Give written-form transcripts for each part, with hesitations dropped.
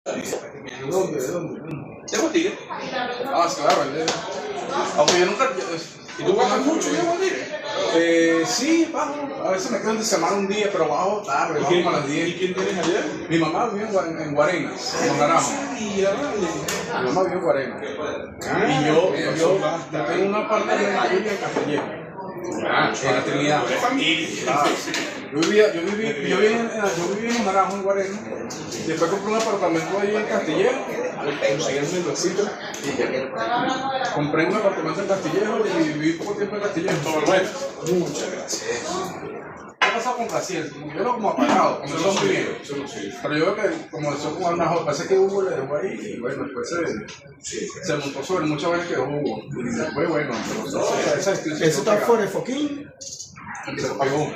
¿De dónde? ¿De Guatire? Ah, sí, claro, aunque yo nunca. ¿Y tú bajas mucho de Guatire? Sí, bajo. A veces me quedo de semana un día, pero bajo tarde, bajo a las 10. ¿Y quién tienes allá? Mi mamá vive en Guarena, en Naranjo. Sí, vale. Mi mamá vive en Guarena. Y yo tengo un apartamento en Castellón. En la Trinidad. De familia. Yo vivía en Naranjo, en Guarena. Después compré un apartamento ahí en Castillejo. Conseguí el Mendocito. Compré un apartamento en Castillejo y viví poco tiempo en Castillejo. Muchas gracias. ¿Qué ha pasado con Brasil? Yo lo como apagado, comenzó muy bien. Pero yo veo que comenzó con una joda. Parece que Hugo le dejó ahí y bueno, después se montó sobre muchas veces que Hugo. Y después, bueno, ¿Eso está fuera de Foquín? se pagó.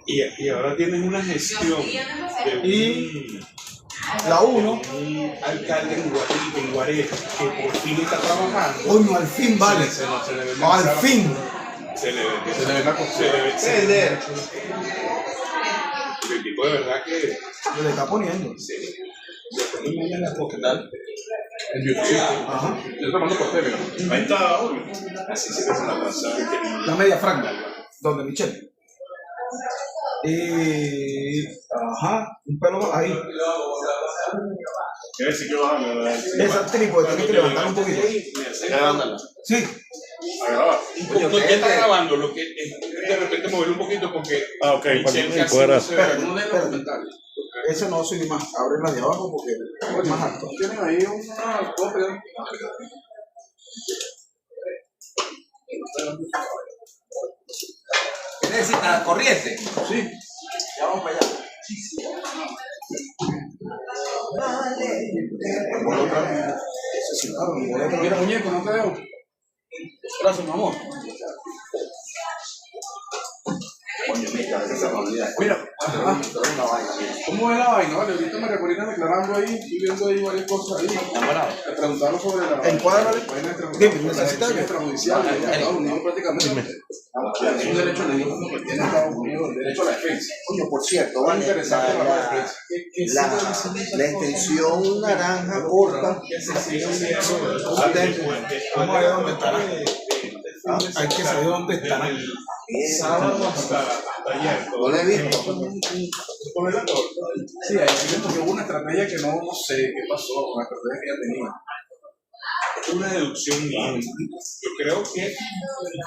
Y ahora tienes una gestión de La 1. un alcalde en Guarena que por fin está trabajando. Coño, al fin vale. Al fin. Se le ve Se le ve la costura. excelente. El tipo de verdad que Le está poniendo. sí. Después me mandan la foto, ¿tal? En YouTube. Ajá. Yo te mando por tele. Ahí está, obvio. Así se hace la pasada. La media franja. Donde Michelle. Ajá. Un pelo ahí. Quiere decir que bájame, ¿verdad? Esa trípode tiene que levantar un poquito. Sí. A grabar. No, ya está grabando, lo que es de repente mover un poquito porque Michelle casi no se ve. No de documentales. Eso no soy ni más. Abre la de abajo porque es más alto. Tienen ahí una copia. ¿Qué necesitas? ¿Corriente? Sí. Ya vamos para allá. Mira, muñeco, no te dejo. Gracias, mi amor. Mira, ¿cómo es la vaina? Vale, ahorita me recuerdan declarando ahí, estoy viendo ahí varias cosas ahí. Me preguntaron sobre la Encuádrale. Dime, ¿necesitas algo? extrajudicial de Estados Unidos prácticamente. Es un derecho legítimo que tiene Estados Unidos, el derecho a la defensa. Coño, por cierto, Muy interesante para la defensa. la extensión naranja corta. Vamos a ver dónde estará. Hay que saber dónde estará. Sábado hasta ayer. No lo he visto. Sí, ahí sí porque hubo una estrategia que no sé qué pasó, una estrategia que ya tenía. Una deducción mía. Yo creo que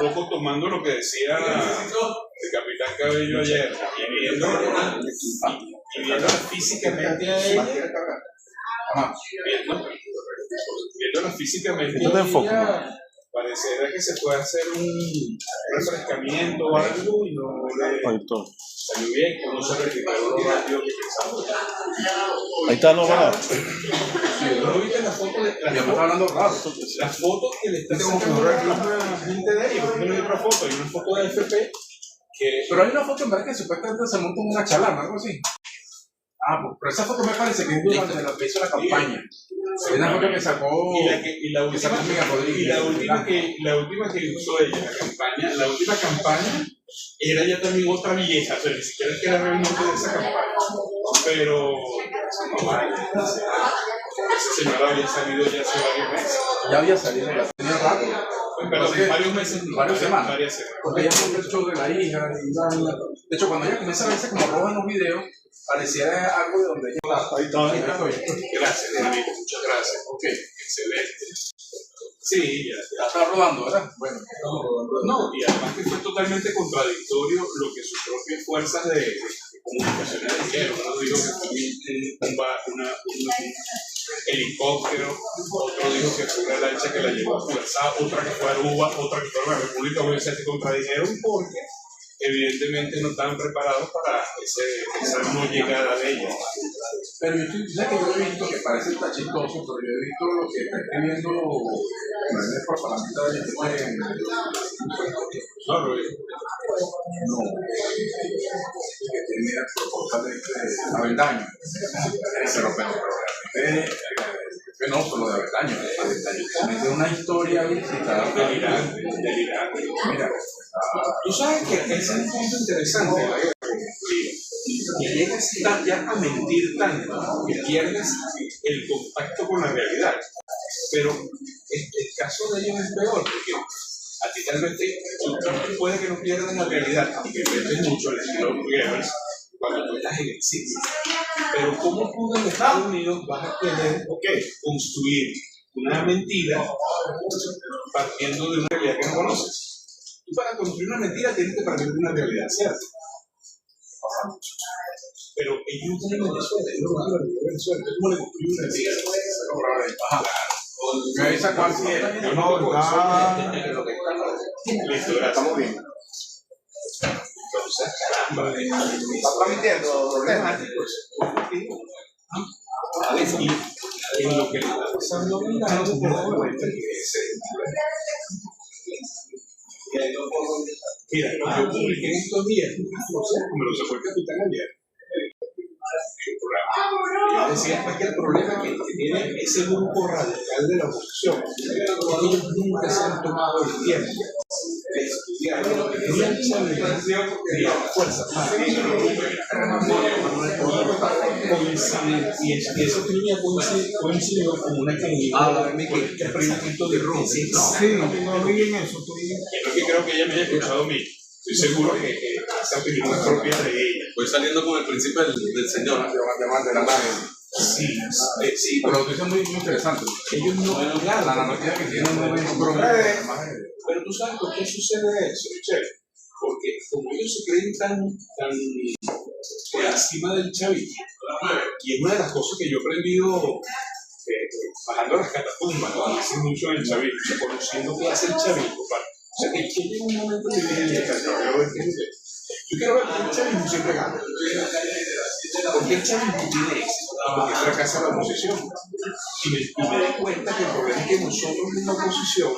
un poco tomando lo que decía el capitán Cabello ayer y viéndola físicamente a ella, viéndola físicamente a ella, pareciera que se puede hacer un refrescamiento o algo y no le salió bien, que no se recuperó lo rápido que pensamos. Ahí está logrado. ¿No viste la foto de Ya me está hablando raro. las fotos que le está sacando la gente de ellos? No hay otra foto, hay una foto de FP que Pero hay una foto en verdad que supuestamente se monta en una chalana, algo así. Ah, pues, pero esa foto me parece que es durante la que hizo la campaña. Es una foto que sacó. la última que usó ella la última campaña era ya también otra vieja, o sea, ni siquiera es que era realmente de esa campaña, pero esa señora había salido ya hace varios meses. Ya había salido, ya tenía rato. Pero varios meses, no, varias semanas. varias semanas. Porque ella monta el show de la hija. De hecho, cuando ella comienza a verse como roja en los videos, pareciera algo de donde ella. Ahí está. Gracias, David, muchas gracias. Ok. Excelente. Sí, ya. Está rodando, ¿verdad? Bueno, No, y además que fue totalmente contradictorio lo que sus propias fuerzas de comunicación dijeron. Uno dijo que fue un helicóptero, otro dijo que fue una lancha que la llevó a Fuerza, otra que fue a Aruba, otra que fue a la República Dominicana. Se contradijeron porque evidentemente no estaban preparados para esa no llegada de ella. pero yo sé que yo he visto que parece que está chistoso, pero yo he visto lo que está escribiendo el propaganda de que tiene Avendaño. Pero no, solo de Avendaño. Es una historia visitada. Delirante. Mira, Tú sabes que ese es un punto interesante de la guerra. y llegas ya a mentir tanto que pierdes el contacto con la realidad. Pero el caso de ellos es peor, porque a ti tal vez tú puede que no pierdas la realidad, aunque pierdes mucho el estilo Goebbels cuando tú estás en exilio. Pero ¿cómo tú en Estados Unidos vas a querer construir una mentira partiendo de una realidad que no conoces? Tú para construir una mentira tienes que partir de una realidad, ¿cierto? Pero ellos no tienen Venezuela, ellos no tienen Venezuela. ¿Cómo le construyen una mentira? ¿Esa cuál sí era? Listo, gracias. Estamos bien. ¿Está transmitiendo? A veces, y en lo que le está pasando a Milano, por la cuenta que es mira, yo publiqué en estos días, me lo sacó el capitán ayer, el programa. Yo decía que el problema que tiene ese grupo radical de la oposición es que ellos nunca se han tomado el tiempo de estudiar lo que y la fuerza y esa opinión coincidió con una que es proyecto de Ron. Sí, no vi en eso. Yo creo que ella me haya escuchado a mí. Estoy seguro que esa opinión es propia de ella. Voy saliendo con el principio del Señor. De la nave. Sí, pero lo que es muy interesante. ellos no, claro, La analogía que tienen no es un problema. pero tú sabes por qué sucede eso, Michelle. Porque como ellos se creen tan por encima del chavismo, y es una de las cosas que yo he aprendido bajando las catacumbas, ¿no? Hace mucho en el chavismo, o sea, conociendo qué hace el chavismo. O sea, que llega un momento de mi vida yo quiero ver que el chavismo siempre gana. Porque el chavismo tiene éxito, porque fracasa la oposición. Y me di cuenta que el problema es que nosotros en la oposición,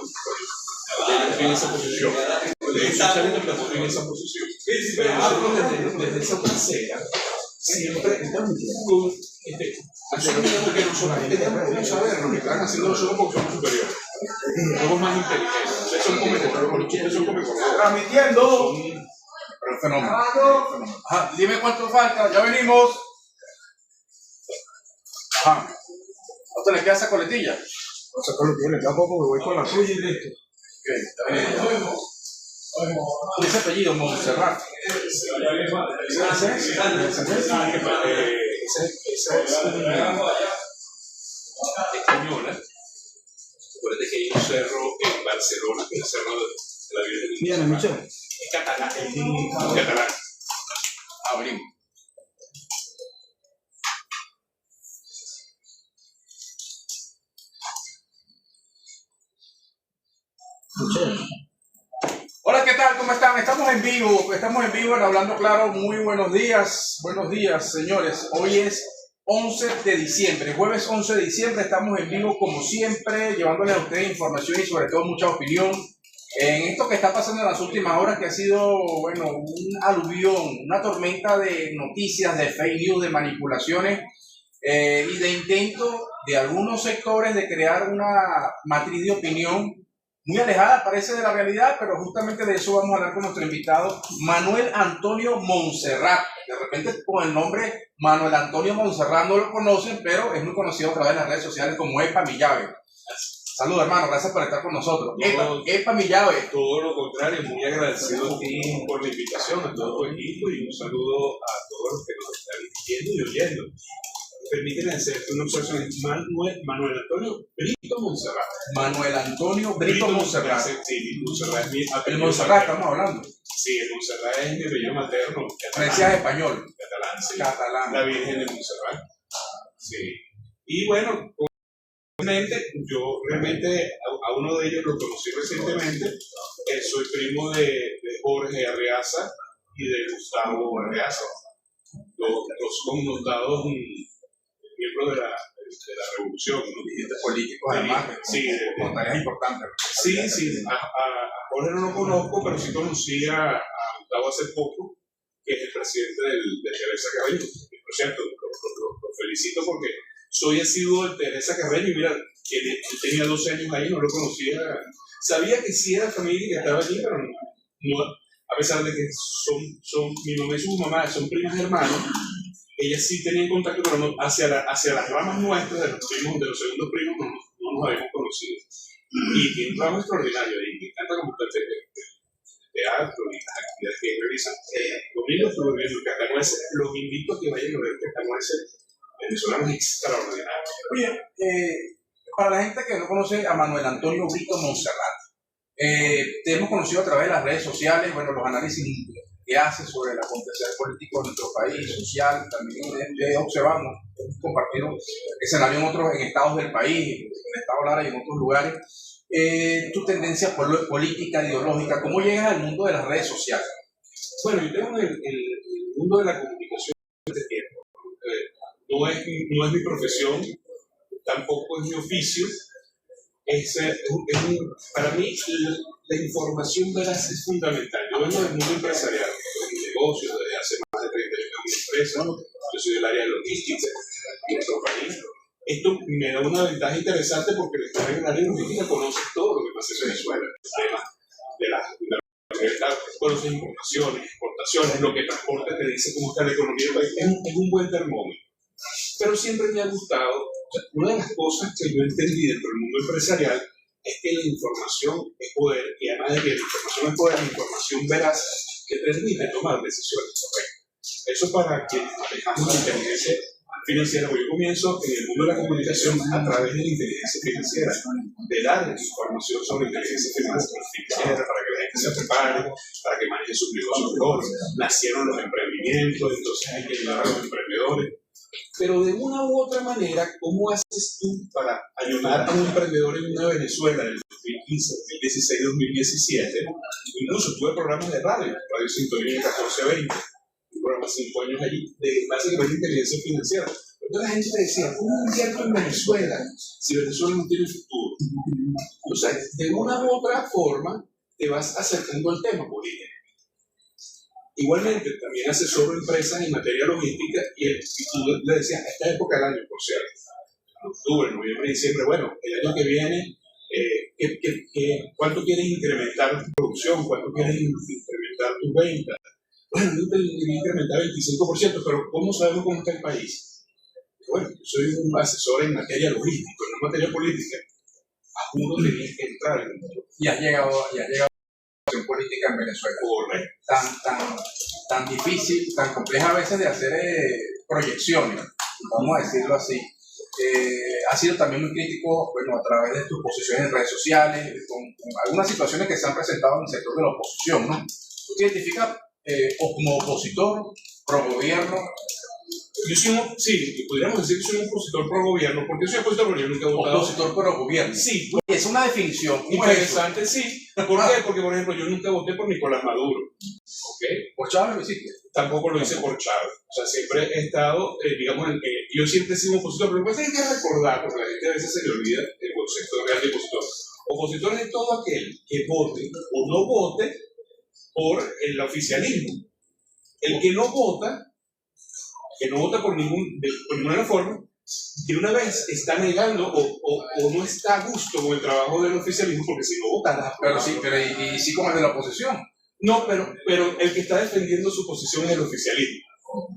ellos en esa posición, de hecho, el chavismo tampoco en esa posición. Pero nosotros desde esa tercera, siempre asumiendo que nosotros tenemos que saber lo que están haciendo nosotros porque somos superiores. Somos más inteligentes. Ustedes son cometedores, los chistes son cometedores. Transmitiendo. Pero fenómeno. Ajá, dime cuánto falta, ya venimos. Ajá. ¿No te le queda esa coletilla? O sea, con lo que le queda poco, me voy con la tuya y listo. Ese apellido, Montserrat. Esa es española. Acuérdate que hay un cerro en Barcelona, que es el cerro de la Virgen. Bien, Michelle. Es catalán. Es catalán. Abrimos. Hola, ¿qué tal? ¿Cómo están? Estamos en vivo en Hablando Claro. Muy buenos días, señores. Hoy es 11 de diciembre, jueves 11 de diciembre, estamos en vivo como siempre, llevándoles a ustedes información y sobre todo mucha opinión en esto que está pasando en las últimas horas, que ha sido, bueno, un aluvión, una tormenta de noticias, de fake news, de manipulaciones y de intento de algunos sectores de crear una matriz de opinión muy alejada, parece, de la realidad, pero justamente de eso vamos a hablar con nuestro invitado, Manuel Antonio Montserrat. De repente con el nombre Manuel Antonio Montserrat no lo conocen, pero es muy conocido a través de las redes sociales como Epa Mi Llave. Saludos, hermano, gracias por estar con nosotros. Epa Mi Llave. Todo lo contrario, muy agradecido a ti por la invitación, a todo tu equipo, y un saludo a todos los que nos están viendo y oyendo. Permíteme hacerte una observación. Manuel Antonio Brito Montserrat. Manuel Antonio Brito Montserrat. Sí, Montserrat es mi apellido. El Montserrat estamos hablando. Sí, el Montserrat es mi apellido materno. Decías español. Catalán, sí. Catalán. La Virgen de Montserrat. Sí. Y bueno, obviamente, yo realmente a uno de ellos lo conocí recientemente. Soy primo de Jorge Arreaza y de Gustavo Arreaza. Los connotados miembros de la revolución, ¿no? Dirigentes políticos, además, sí, con tareas importantes. Sí, a Jorge no lo conozco, pero sí conocí a Gustavo hace poco, que es el presidente de Teresa Carreño. Por cierto, lo felicito porque soy asiduo de Teresa Carreño y mira, él tenía 12 años ahí, no lo conocía. Sabía que sí era familia y que estaba allí, pero no a pesar de que mi mamá y su mamá son primas hermanas, ellas sí tenían contacto, pero no, hacia las ramas nuestras, de los segundos primos, no nos habíamos conocido. Y tiene un trabajo extraordinario, y me encanta como usted teatro y las actividades que realizan. Los niños viendo el Cascanueces, los invito a que vayan a ver el Cascanueces venezolano es extraordinario. Oye, para la gente que no conoce a Manuel Antonio Brito Monserrat, te hemos conocido a través de las redes sociales, bueno, los análisis que hace sobre el acontecer político de nuestro país, social, también observamos, hemos compartido escenarios en estados del país, en el estado Lara y en otros lugares. Tu tendencia política, ideológica, ¿cómo llegas al mundo de las redes sociales? Bueno, yo tengo el mundo de la comunicación desde tiempo. No es mi profesión, tampoco es mi oficio. Para mí, la información veraz es fundamental. Yo vengo del mundo empresarial, de negocios, desde hace más de 30 años en una empresa. Yo soy del área de logística en nuestro país. Esto me da una ventaja interesante porque el estar en el área de logística conoce todo lo que pasa en Venezuela, el tema de la libertad, conoce importaciones, exportaciones, lo que transporta te dice cómo está la economía del país. Es un buen termómetro. Pero siempre me ha gustado, una de las cosas que yo entendí dentro del mundo empresarial es que la información es poder, y además de que la información es poder, la información veraz que permite tomar decisiones correctas. Eso para quienes manejamos la inteligencia financiera, porque yo comienzo en el mundo de la comunicación a través de la inteligencia financiera, de darles información sobre inteligencia financiera para que la gente se prepare, para que maneje sus negocios mejor. Nacieron los emprendimientos, entonces hay que ayudar a los emprendedores. Pero de una u otra manera, ¿cómo haces tú para ayudar a un emprendedor en una Venezuela del 2015, 2016, 2017? Incluso tuve programas de Radio Sintonía 1420, un programa 5 años allí, de básicamente inteligencia financiera. Porque la gente decía, ¿cómo invierto en Venezuela si Venezuela no tiene futuro? O sea, de una u otra forma te vas acercando al tema político. Igualmente, también asesoro empresas en materia logística y tú le decías, esta época del año, por cierto, en octubre, noviembre, diciembre, bueno, el año que viene, ¿cuánto quieres incrementar tu producción? ¿Cuánto quieres incrementar tus ventas? Bueno, yo te quería incrementar 25%, pero ¿cómo sabemos cómo está el país? Bueno, yo soy un asesor en materia logística, no en materia política. A uno tenías que entrar en el mundo. Y has llegado a la situación política en Venezuela. Correcto. Tan difícil, tan compleja a veces de hacer proyecciones, vamos a decirlo así. Ha sido también muy crítico, bueno, a través de tus posiciones en redes sociales, con algunas situaciones que se han presentado en el sector de la oposición, ¿no? ¿Tú te identificas como opositor, pro gobierno? Yo soy podríamos decir que soy un opositor pro gobierno, porque soy opositor, pero yo nunca he votado. Opositor pro gobierno. Sí. Es una definición interesante, sí. ¿Por qué? Porque, por ejemplo, yo nunca voté por Nicolás Maduro. ¿Okay? ¿Por Chávez lo hiciste? Tampoco lo hice por Chávez. O sea, siempre he estado, digamos, yo siempre he sido un opositor, pero lo que pasa es que hay que recordar, porque la gente a veces se le olvida el concepto real de opositor. Opositor es todo aquel que vote o no vote por el oficialismo. El que no vota por ninguna forma, de una vez está negando o no está a gusto con el trabajo del oficialismo, porque si no votará. Pero sí como el de la oposición. No, pero el que está defendiendo su posición es el oficialismo.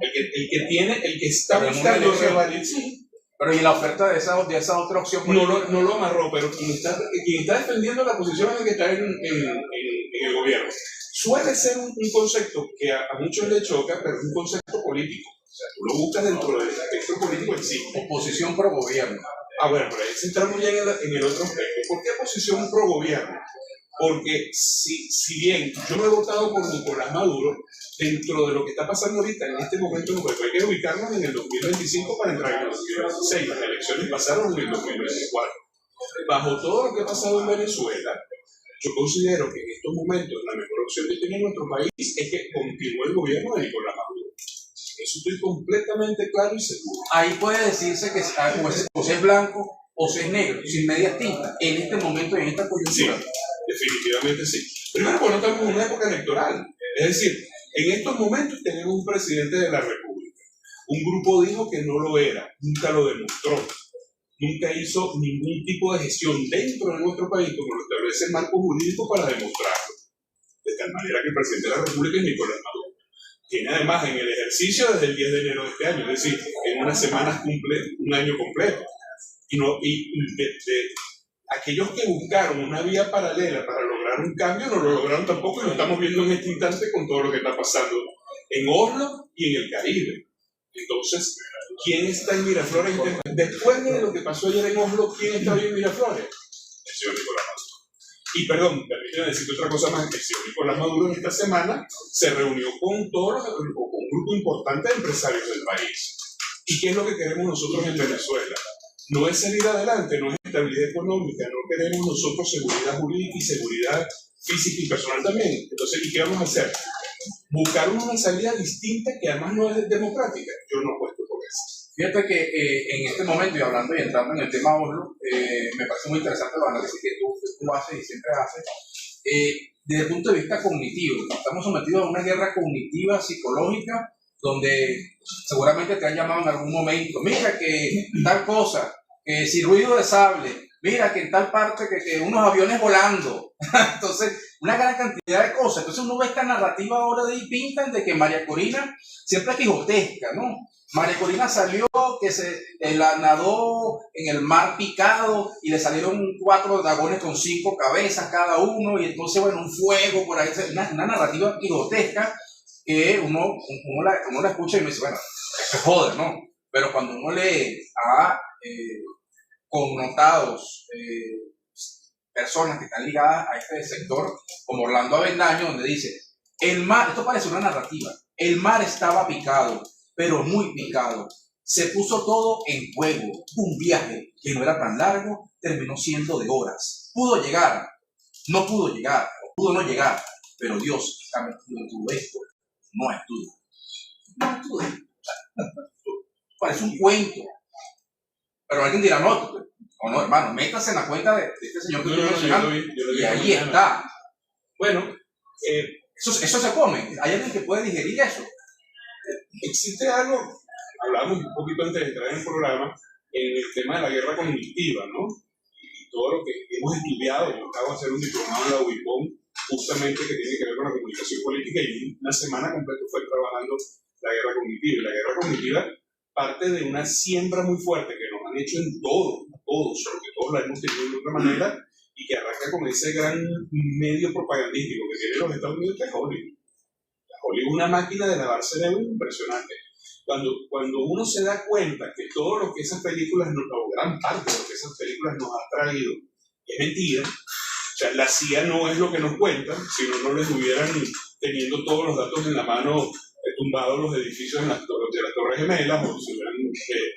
El que está buscando revalidar. Sí. Pero y la oferta de esa otra opción no lo amarró, pero quien está defendiendo la posición es el que está en el gobierno. Suele ser un concepto que a muchos le choca, pero es un concepto político. O sea, tú lo buscas dentro del espectro político en sí. Oposición pro gobierno. Bueno, pero ahí entramos ya en el otro aspecto. ¿Por qué oposición pro gobierno? Porque si bien yo no he votado por Nicolás Maduro, dentro de lo que está pasando ahorita en este momento, hay que ubicarnos en el 2025 para entrar en el 2026. Las elecciones pasaron en el 2024. Bajo todo lo que ha pasado en Venezuela, yo considero que en estos momentos la mejor opción que tiene nuestro país es que continúe el gobierno de Nicolás Maduro. Eso estoy completamente claro y seguro. Ahí puede decirse que o se es blanco o se es negro, sin medias tintas, en este momento y en esta coyuntura. Sí, definitivamente sí. Primero, porque no estamos en una época electoral. Es decir, en estos momentos tenemos un presidente de la República. Un grupo dijo que no lo era, nunca lo demostró. Nunca hizo ningún tipo de gestión dentro de nuestro país, como lo establece el marco jurídico, para demostrarlo. De tal de manera que el presidente de la República es Nicolás Maduro. Tiene además en el ejercicio desde el 10 de enero de este año, es decir, en unas semanas cumple un año completo. De aquellos que buscaron una vía paralela para lograr un cambio no lo lograron tampoco, y lo estamos viendo en este instante con todo lo que está pasando en Oslo y en el Caribe. Entonces, ¿quién está en Miraflores? Después de lo que pasó ayer en Oslo, ¿quién está hoy en Miraflores? El señor Nicolás Maduro. Y perdón, permítame decirte otra cosa más, que el señor Nicolás Maduro en esta semana se reunió con un grupo importante de empresarios del país. ¿Y qué es lo que queremos nosotros en Venezuela? No es salir adelante, no es estabilidad económica, no queremos nosotros seguridad jurídica y seguridad física y personal también. Entonces, ¿y qué vamos a hacer? Buscar una salida distinta que además no es democrática. Yo no apuesto por eso. Fíjate que en este momento, y hablando y entrando en el tema Oslo, me parece muy interesante los análisis que tú haces y siempre haces. Desde el punto de vista cognitivo, estamos sometidos a una guerra cognitiva, psicológica, donde seguramente te han llamado en algún momento, mira que tal cosa, que si ruido de sable, mira que en tal parte que unos aviones volando. Entonces, una gran cantidad de cosas. Entonces uno ve esta narrativa ahora de ahí pintan de que María Corina siempre es quijotesca, ¿no? María Corina salió que se nadó en el mar picado y le salieron 4 dragones con 5 cabezas cada uno, y entonces, bueno, un fuego por ahí, una narrativa quijotesca que uno la escucha y uno dice, bueno, esto es joder, ¿no? Pero cuando uno lee a connotados personas que están ligadas a este sector, como Orlando Avendaño, donde dice, el mar, esto parece una narrativa, el mar estaba picado, pero muy picado, se puso todo en juego, un viaje que no era tan largo, terminó siendo de horas, pudo llegar, no pudo llegar, o pudo no llegar, pero Dios está metido en todo esto, no es tuyo, no es tuyo, parece un cuento, pero alguien dirá, no, hermano, métase en la cuenta de este señor que estoy mencionando, y ahí está. Bueno, eso se come. ¿Hay alguien que puede digerir eso? Existe algo, hablamos un poquito antes de entrar en el programa, en el tema de la guerra cognitiva, ¿no? Y todo lo que hemos estudiado. Yo acabo de hacer un diplomado en la UIPOM, justamente que tiene que ver con la comunicación política, y una semana completa fue trabajando la guerra cognitiva. Y la guerra cognitiva parte de una siembra muy fuerte que nos han hecho en todos, porque todos la hemos tenido de otra manera, y que arranca con ese gran medio propagandístico que tiene los Estados Unidos, que es Hollywood. Hollywood es una máquina de lavar cerebro impresionante. Cuando uno se da cuenta que todo lo que esas películas, o gran parte de lo que esas películas nos ha traído, es mentira, o sea, la CIA no es lo que nos cuentan, si no les hubieran teniendo todos los datos en la mano, tumbados los edificios de las Torres Gemelas, o si hubieran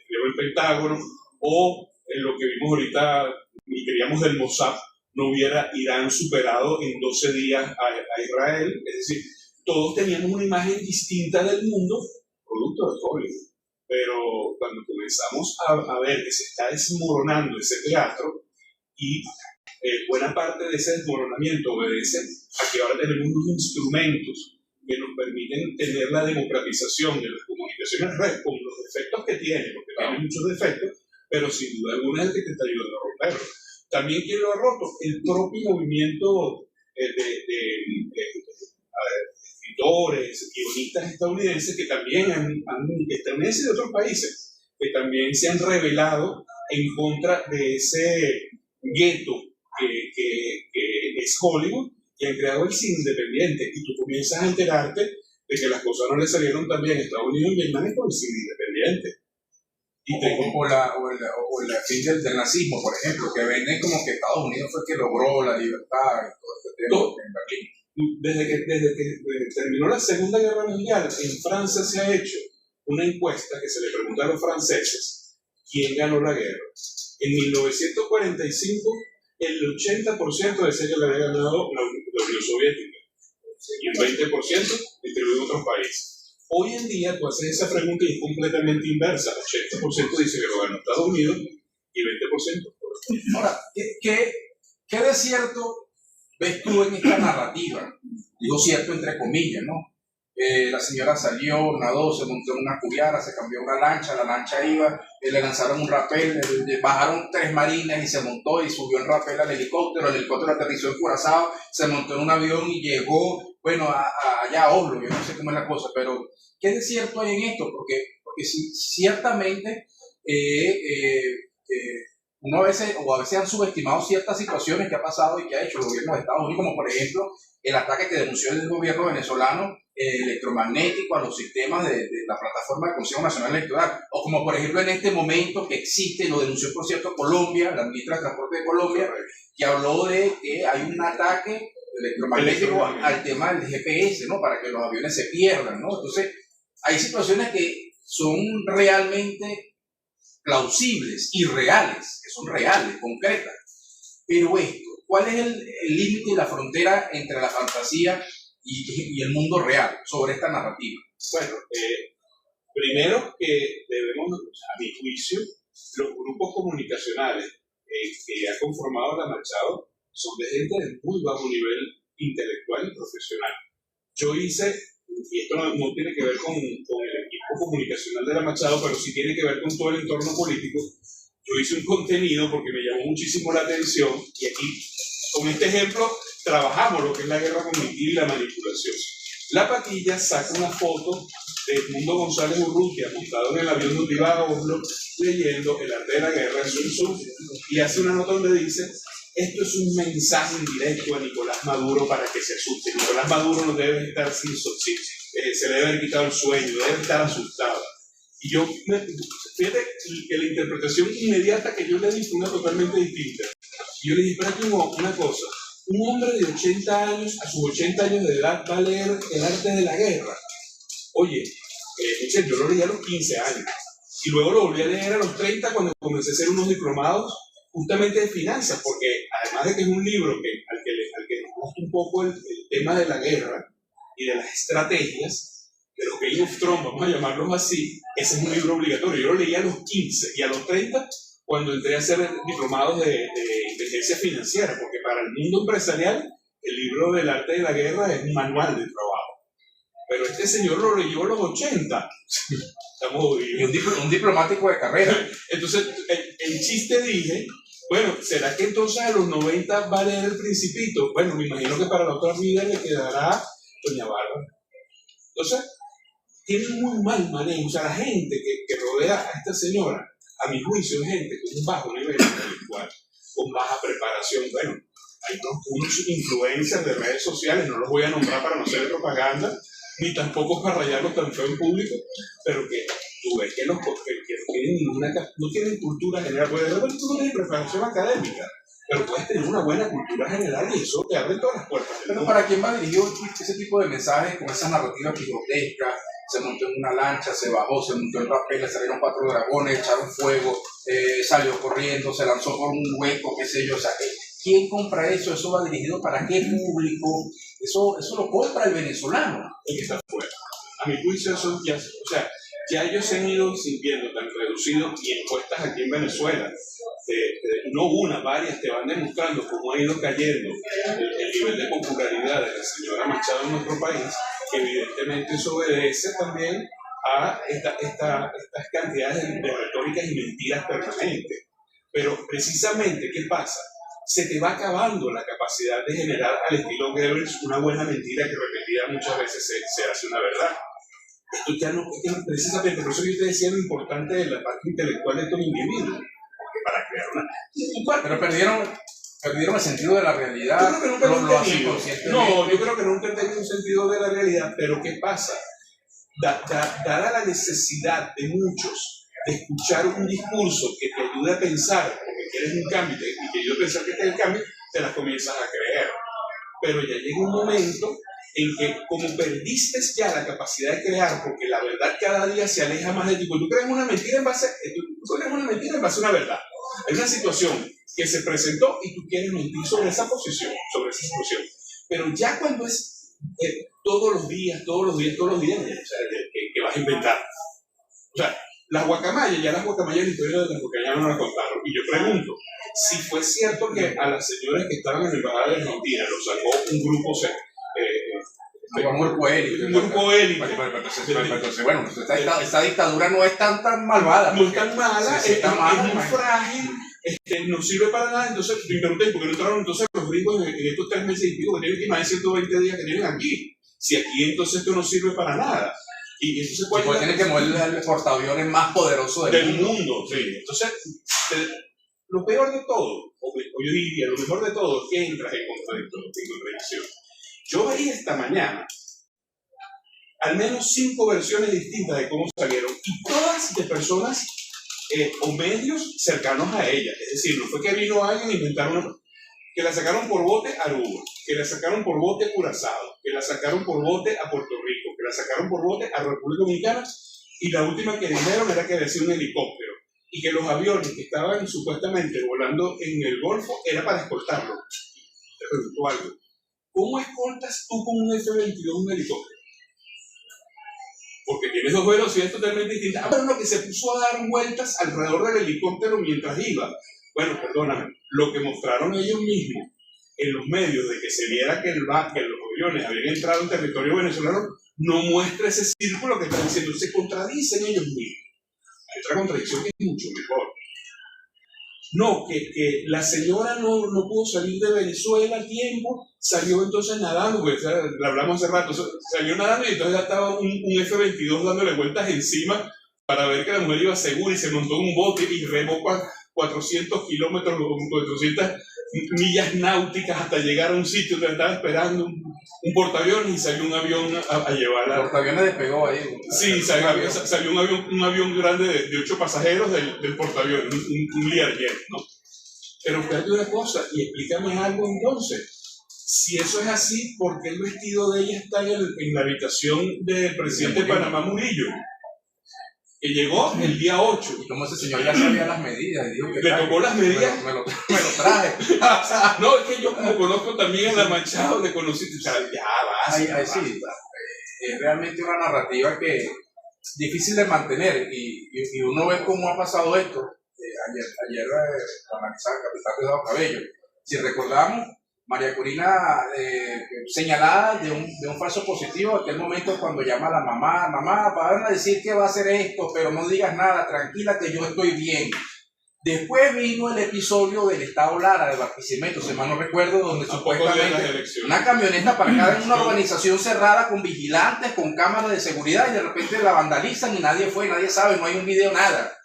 creado el Pentágono, o en lo que vimos ahorita, y queríamos del Mossad, no hubiera Irán superado en 12 días a Israel. Es decir, todos teníamos una imagen distinta del mundo, producto de Hollywood. Pero cuando comenzamos a ver que se está desmoronando ese teatro, y buena parte de ese desmoronamiento obedece a que ahora tenemos unos instrumentos que nos permiten tener la democratización de las comunicaciones red, con los defectos que tiene, porque tiene muchos defectos, pero sin duda alguna es el que te está ayudando a romperlo. También, ¿quién lo ha roto? El propio movimiento de escritores, guionistas estadounidenses, que también estadounidenses de otros países, que también se han rebelado en contra de ese gueto que es Hollywood, y han creado el cine independiente, y tú comienzas a enterarte de que las cosas no le salieron tan bien a Estados Unidos y Vietnam con el cine independiente. O el fin del nazismo, por ejemplo, que venden como que Estados Unidos fue que logró la libertad y todo este tema en Berlín. Desde que terminó la Segunda Guerra Mundial, en Francia se ha hecho una encuesta que se le pregunta a los franceses quién ganó la guerra. En 1945, el 80% decía que le había ganado la Unión Soviética, y el 20% distribuido en otros países. Hoy en día tú haces esa pregunta y es completamente inversa. 80% dice que lo ganó Estados Unidos y 20%. Ahora, ¿qué de cierto ves tú en esta narrativa? Digo cierto entre comillas, ¿no? La señora salió, nadó, se montó en una cuyara, se cambió una lancha, la lancha iba, le lanzaron un rapel, bajaron 3 marines y se montó y subió en rapel al helicóptero, el helicóptero aterrizó en Curazao, se montó en un avión y llegó, bueno, allá a Oslo, yo no sé cómo es la cosa, pero ¿qué de cierto hay en esto? Porque ciertamente uno a veces han subestimado ciertas situaciones que ha pasado y que ha hecho el gobierno de Estados Unidos, como por ejemplo el ataque que denunció el gobierno venezolano electromagnético a los sistemas de la plataforma del Consejo Nacional Electoral, o como por ejemplo en este momento que existe, lo denunció por cierto Colombia, la ministra de Transporte de Colombia, que habló de que hay un ataque electromagnético al tema del GPS, ¿no? Para que los aviones se pierdan, ¿no? Entonces, hay situaciones que son realmente plausibles y reales, que son reales, concretas. Pero esto, ¿cuál es el límite y la frontera entre la fantasía y el mundo real sobre esta narrativa? Bueno, primero que debemos, a mi juicio, los grupos comunicacionales que ha conformado la Machado son de gente de muy bajo nivel intelectual y profesional. Yo hice, y esto no tiene que ver con el equipo comunicacional de la Machado, pero sí tiene que ver con todo el entorno político. Yo hice un contenido porque me llamó muchísimo la atención y aquí, con este ejemplo, trabajamos lo que es la guerra cognitiva y la manipulación. La Patilla saca una foto de Edmundo González Urrutia montado en el avión donde iba a Oslo leyendo El arte de la guerra en Sun Tzu y hace una nota donde dice: esto es un mensaje indirecto a Nicolás Maduro para que se asuste. Nicolás Maduro no debe estar se le debe haber quitado el sueño, debe estar asustado. Y yo, fíjate que la interpretación inmediata que yo le di fue una totalmente distinta. Y yo le dije: espérate una cosa, un hombre de 80 años, a sus 80 años de edad, va a leer El arte de la guerra. Oye, yo lo leí a los 15 años. Y luego lo volví a leer a los 30 cuando comencé a hacer unos diplomados justamente de finanzas, porque además de que es un libro al que nos gusta un poco el tema de la guerra y de las estrategias, de los Game of Thrones, vamos a llamarlos así, ese es un libro obligatorio. Yo lo leí a los 15 y a los 30 cuando entré a hacer diplomados de inteligencia financiera, porque para el mundo empresarial el libro del arte de la guerra es un manual de trabajo. Pero este señor lo leyó a los 80. Estamos jodidos. Y un diplomático de carrera. Entonces, el chiste dije, bueno, ¿será que entonces a los 90 va a leer El Principito? Bueno, me imagino que para la otra vida le quedará Doña Bárbara. Entonces, tiene muy mal manejo. O sea, la gente que rodea a esta señora, a mi juicio, es gente con un bajo nivel intelectual, con baja preparación. Bueno, hay unos influencers de redes sociales, no los voy a nombrar para no hacer propaganda, ni tampoco para rayarlos tan feo en público, pero que tú ves que no tienen cultura general. Pues de repente tú no tienes preparación académica, pero puedes tener una buena cultura general y eso te abre todas las puertas. Pero ¿para quién va dirigido ese tipo de mensajes con esas narrativas quijotescas? Se montó en una lancha, se bajó, se montó en rapel, le salieron 4 dragones, echaron fuego, salió corriendo, se lanzó por un hueco, qué sé yo. O sea, ¿quién compra eso? ¿Eso va dirigido para qué público? Eso lo compra el venezolano. El que está fuera. A mi juicio, eso ya ellos se han ido sintiendo tan reducidos y encuestas aquí en Venezuela, varias te van demostrando cómo ha ido cayendo el nivel de popularidad de la señora Machado en nuestro país, que evidentemente eso obedece también a estas cantidades de retóricas y mentiras permanentes. Pero precisamente, ¿qué pasa? Se te va acabando la capacidad de generar al estilo Goebbels una buena mentira que repetida muchas veces se hace una verdad. Esto ya no, precisamente por eso yo te decía lo importante de la parte intelectual de estos individuos, porque para crear una... Pero perdieron el sentido de la realidad. Yo creo que nunca lo hacen conscientemente. No, yo creo que nunca han tenido un sentido de la realidad, pero ¿qué pasa? Dada la necesidad de muchos de escuchar un discurso que te ayude a pensar, porque quieres un cambio y te ayude a pensar que este es el cambio, te las comienzas a creer. Pero ya llega un momento en que, como perdiste ya la capacidad de crear, porque la verdad cada día se aleja más de ti, porque tú crees una mentira en base a una verdad. Es una situación que se presentó y tú quieres mentir sobre esa posición, sobre esa situación. Pero ya cuando es todos los días, o sea, que vas a inventar. O sea, las guacamayas de la historia de las guacamayas no las contaron. Y yo pregunto, si fue cierto que a las señoras que estaban en la embajada de Argentina lo sacó un grupo un grupo élite. Un grupo élite. Entonces, bueno, esta dictadura no es tan malvada. No es tan mala, sí, es muy frágil, no sirve para nada. Entonces, me pregunté, ¿por qué no entraron entonces los gringos en estos 3 meses y pico que tienen, y más de 120 días que tienen aquí? Si aquí entonces esto no sirve para nada. Y eso se puede tiene que mover el portaaviones más poderoso del mundo. Sí. Entonces, lo peor de todo, o yo diría, lo mejor de todo, es que entras en contradicción. Yo veía esta mañana al menos 5 versiones distintas de cómo salieron, y todas de personas o medios cercanos a ella. Es decir, no fue que vino alguien e inventaron que la sacaron por bote a Aruba, que la sacaron por bote a Curazao, que la sacaron por bote a Puerto Rico, que la sacaron por bote a República Dominicana, y la última que dijeron era que había sido un helicóptero, y que los aviones que estaban supuestamente volando en el Golfo era para escoltarlo. Te pregunto algo, ¿cómo escoltas tú con un F-22 un helicóptero? Porque tienes 2 velocidades totalmente distintas. Pero no, que se puso a dar vueltas alrededor del helicóptero mientras iba. Bueno, perdóname, lo que mostraron ellos mismos en los medios de que se viera que los aviones habían entrado en territorio venezolano, no muestra ese círculo que están diciendo, se contradicen ellos mismos. Hay otra contradicción que es mucho mejor. No, que la señora no pudo salir de Venezuela a tiempo, salió entonces nadando, porque lo hablamos hace rato, salió nadando y entonces ya estaba un F-22 dándole vueltas encima para ver que la mujer iba segura y se montó en un bote y remó 400 kilómetros, 400 millas náuticas hasta llegar a un sitio donde estaba esperando un portaaviones y salió un avión a llevarla. El portaaviones despegó ahí. Sí, salió un avión grande de 8 pasajeros del portaaviones, un Learjet, ¿no? Pero espérate una cosa y explícame algo entonces. Si eso es así, ¿por qué el vestido de ella está en la habitación del presidente de Panamá, Murillo? Que llegó el día 8. Y como ese señor ya sabía las medidas. Y dijo que le tomó las medidas. Me lo traje. No, es que yo como conozco también a la Machado, le conocí. O sea, ya va. Sí, es realmente una narrativa que difícil de mantener. Y uno ve cómo ha pasado esto. Ayer lo analizaba el capitán Cuidado Cabello. Si recordamos, María Corina señalada de un falso positivo en aquel momento cuando llama a la mamá, van a decir que va a hacer esto, pero no digas nada, tranquila que yo estoy bien. Después vino el episodio del Estado Lara de Barquisimeto, si mal no recuerdo, donde supuestamente una camioneta aparcada en una urbanización cerrada con vigilantes, con cámaras de seguridad, y de repente la vandalizan y nadie sabe, no hay un video, nada.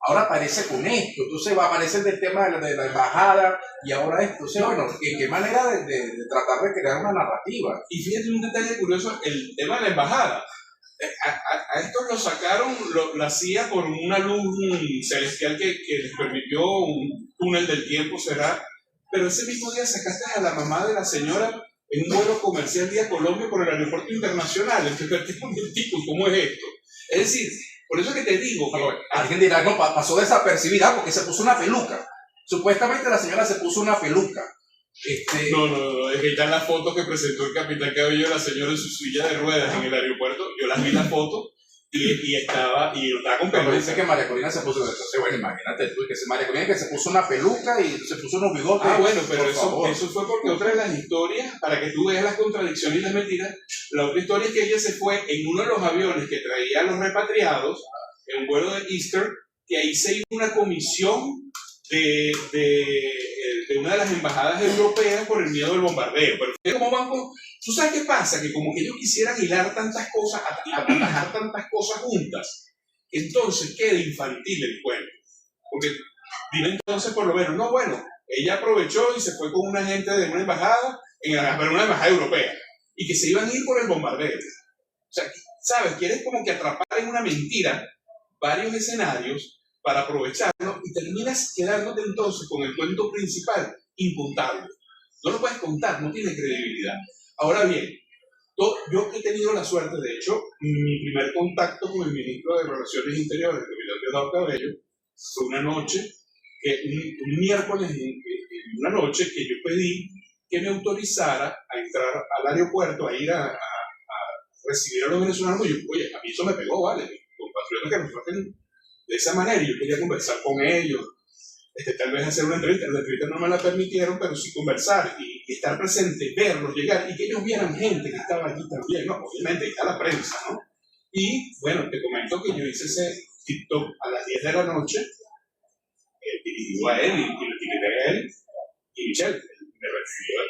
Ahora aparece con esto, entonces va a aparecer del tema de la embajada y ahora esto. Entonces, bueno, ¿en qué manera de tratar de crear una narrativa? Y fíjate un detalle curioso, el tema de la embajada. A estos lo sacaron, la CIA por una luz celestial que les permitió un túnel del tiempo, será. Pero ese mismo día sacaste a la mamá de la señora en un vuelo comercial vía Colombia por el aeropuerto internacional. Entonces, ¿cómo es esto? Es decir, por eso que te digo que alguien dirá, no, pasó desapercibida porque se puso una peluca. Supuestamente la señora se puso una peluca. No, es que están las fotos que presentó el capitán Cabello de la señora en su silla de ruedas en el aeropuerto. Yo las vi las fotos y estaba con peluca. Dice que María Corina se puso, entonces bueno, imagínate tú, que María Corina que se puso una peluca y se puso unos bigotes. Bueno, pero eso fue porque otra de las historias, para que tú veas las contradicciones y las mentiras, la otra historia es que ella se fue en uno de los aviones que traía a los repatriados, en un vuelo de Easter, que ahí se hizo una comisión de una de las embajadas europeas por el miedo del bombardeo. Pero como banco, ¿tú sabes qué pasa? Que como que ellos quisieran hilar tantas cosas, atajar tantas cosas juntas, entonces queda infantil el cuento. Porque dime entonces por lo menos, no, bueno, ella aprovechó y se fue con una gente de una embajada, pero una embajada europea, y que se iban a ir por el bombardeo. O sea, ¿sabes? Quieres como que atrapar en una mentira varios escenarios para aprovecharlo y terminas quedándote entonces con el cuento principal incontable. No lo puedes contar, no tiene credibilidad. Ahora bien, yo he tenido la suerte, de hecho, mi primer contacto con el ministro de Relaciones Interiores, el capitán Cuidado Cabello, fue una noche, un miércoles, en una noche que yo pedí que me autorizara a entrar al aeropuerto, a ir a recibir a los venezolanos. Y yo, oye, a mí eso me pegó, ¿vale? Mis compatriotas que nos traten de esa manera, y yo quería conversar con ellos. tal vez hacer una entrevista. La entrevista no me la permitieron, pero sí conversar y estar presente, verlos llegar y que ellos vieran gente que estaba aquí también, ¿no? Obviamente está la prensa, ¿no? Y bueno, te comento que yo hice ese TikTok a las 10 de la noche, dirigido a él y lo tiré a él y Michelle me respondió a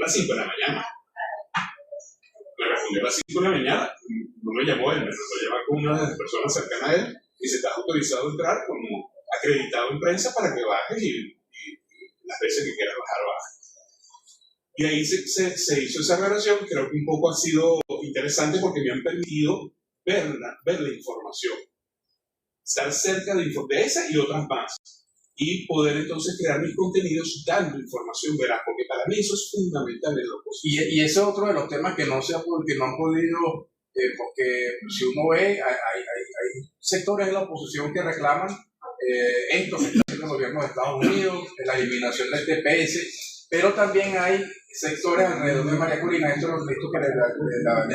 las 5 de la mañana. Me respondió a las 5 de la mañana, no me llamó él, me lo llamó con una de las personas cercanas a él y se está autorizado a entrar como acreditado en prensa para que bajes y las veces que quieras bajar, baja. Y ahí se hizo esa relación, creo que un poco ha sido interesante porque me han permitido ver la información, estar cerca de esa y otras más, y poder entonces crear mis contenidos dando información veraz, porque para mí eso es fundamental en lo posible. Y ese es otro de los temas que no han podido, porque si uno ve, hay sectores de la oposición que reclaman esto que está haciendo el gobierno de Estados Unidos, la eliminación del TPS, pero también hay sectores alrededor de María Corina, esto que le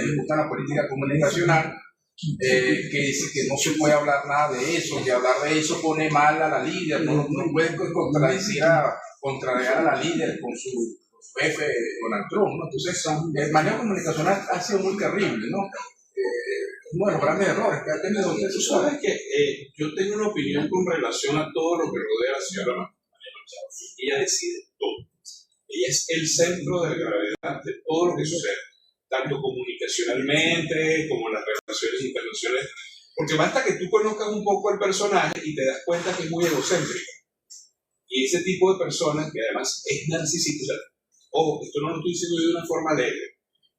disputa la política comunicacional, que dice que no se puede hablar nada de eso, que hablar de eso pone mal a la líder, no puede contrariar a la líder con su jefe Donald Trump, ¿no? Entonces el manejo comunicacional ha sido muy terrible, ¿no? Uno de los grandes errores que ha tenido. Tú sabes que yo tengo una opinión con relación a todo lo que rodea a la señora María Machado. Ella decide todo. Ella es el centro de la gravedad de todo lo que sucede, tanto comunicacionalmente como en las relaciones internacionales, porque basta que tú conozcas un poco al personaje y te das cuenta que es muy egocéntrica. Y ese tipo de personas, que además es narcisista, ojo, esto no lo estoy diciendo de una forma alegre.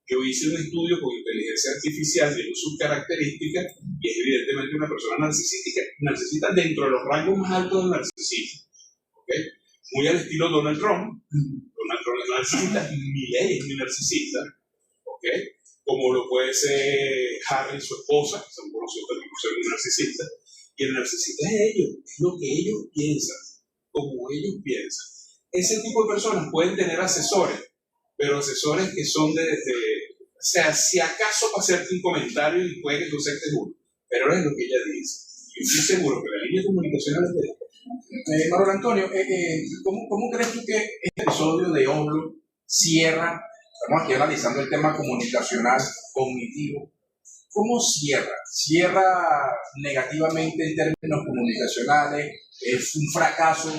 Yo hice un estudio con inteligencia artificial de sus características y es evidentemente una persona narcisista dentro de los rangos más altos del narcisismo. ¿Okay? Muy al estilo Donald Trump. Donald Trump es narcisista, Milley es muy narcisista. ¿Okay? Como lo puede ser Harry, su esposa, que son conocidos también por ser muy narcisista. Y el narcisista es ellos, es lo que ellos piensan, como ellos piensan. Ese tipo de personas pueden tener asesores, pero asesores que son o sea, si acaso para hacerte un comentario y puede que tú seas seguro, pero es lo que ella dice. Yo estoy seguro que la línea comunicacional es de ella. Manuel Antonio, ¿cómo crees tú que este episodio de Oblo cierra? Estamos aquí analizando el tema comunicacional, cognitivo. ¿Cómo cierra? ¿Cierra negativamente en términos comunicacionales? ¿Es un fracaso,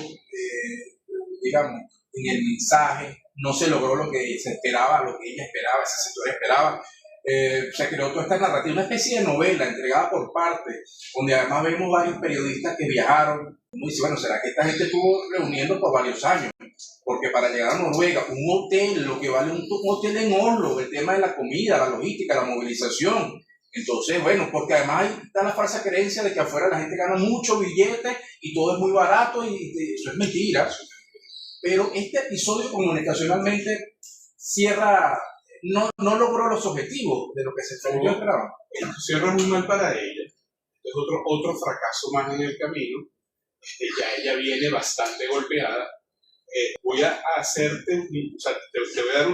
digamos, en el mensaje? ¿No se logró lo que se esperaba, lo que ella esperaba, ese sector esperaba? Se creó toda esta narrativa, una especie de novela entregada por partes, donde además vemos varios periodistas que viajaron. Uno dice, bueno, ¿será que esta gente estuvo reuniendo por varios años? Porque para llegar a Noruega, un hotel, lo que vale un hotel en Oslo, el tema de la comida, la logística, la movilización. Entonces, bueno, porque además ahí está la falsa creencia de que afuera la gente gana mucho billete y todo es muy barato y eso es mentira. Pero este episodio comunicacionalmente cierra, no logró los objetivos de lo que se esperaba. Cierra muy mal para ella. Es otro fracaso más en el camino. Ya ella viene bastante golpeada. Voy a hacerte, o sea, te voy a dar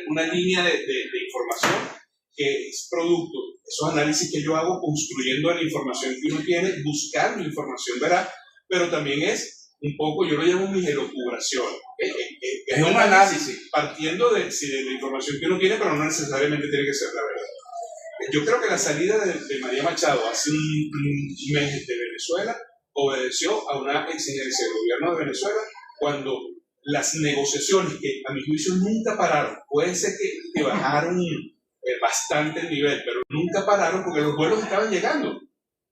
una línea de información que es producto de esos análisis que yo hago construyendo la información que uno tiene, buscando información veraz, pero también es un poco, yo lo llamo mi elucubración. Es un análisis. Partiendo de la información que uno tiene, pero no necesariamente tiene que ser la verdad. Yo creo que la salida de María Machado hace un mes de Venezuela obedeció a una exigencia del gobierno de Venezuela cuando las negociaciones, que a mi juicio nunca pararon, puede ser que bajaron bastante el nivel, pero nunca pararon porque los vuelos estaban llegando.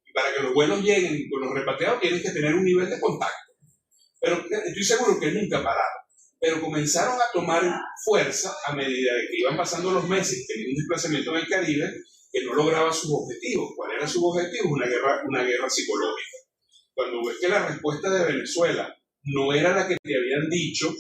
Y para que los vuelos lleguen con los repatriados tienes que tener un nivel de contacto. Pero estoy seguro que nunca pararon. Pero comenzaron a tomar fuerza a medida de que iban pasando los meses, tenían un desplazamiento en el Caribe que no lograba sus objetivos. ¿Cuál era su objetivo? Una guerra psicológica. Cuando ves que la respuesta de Venezuela no era la que te habían dicho,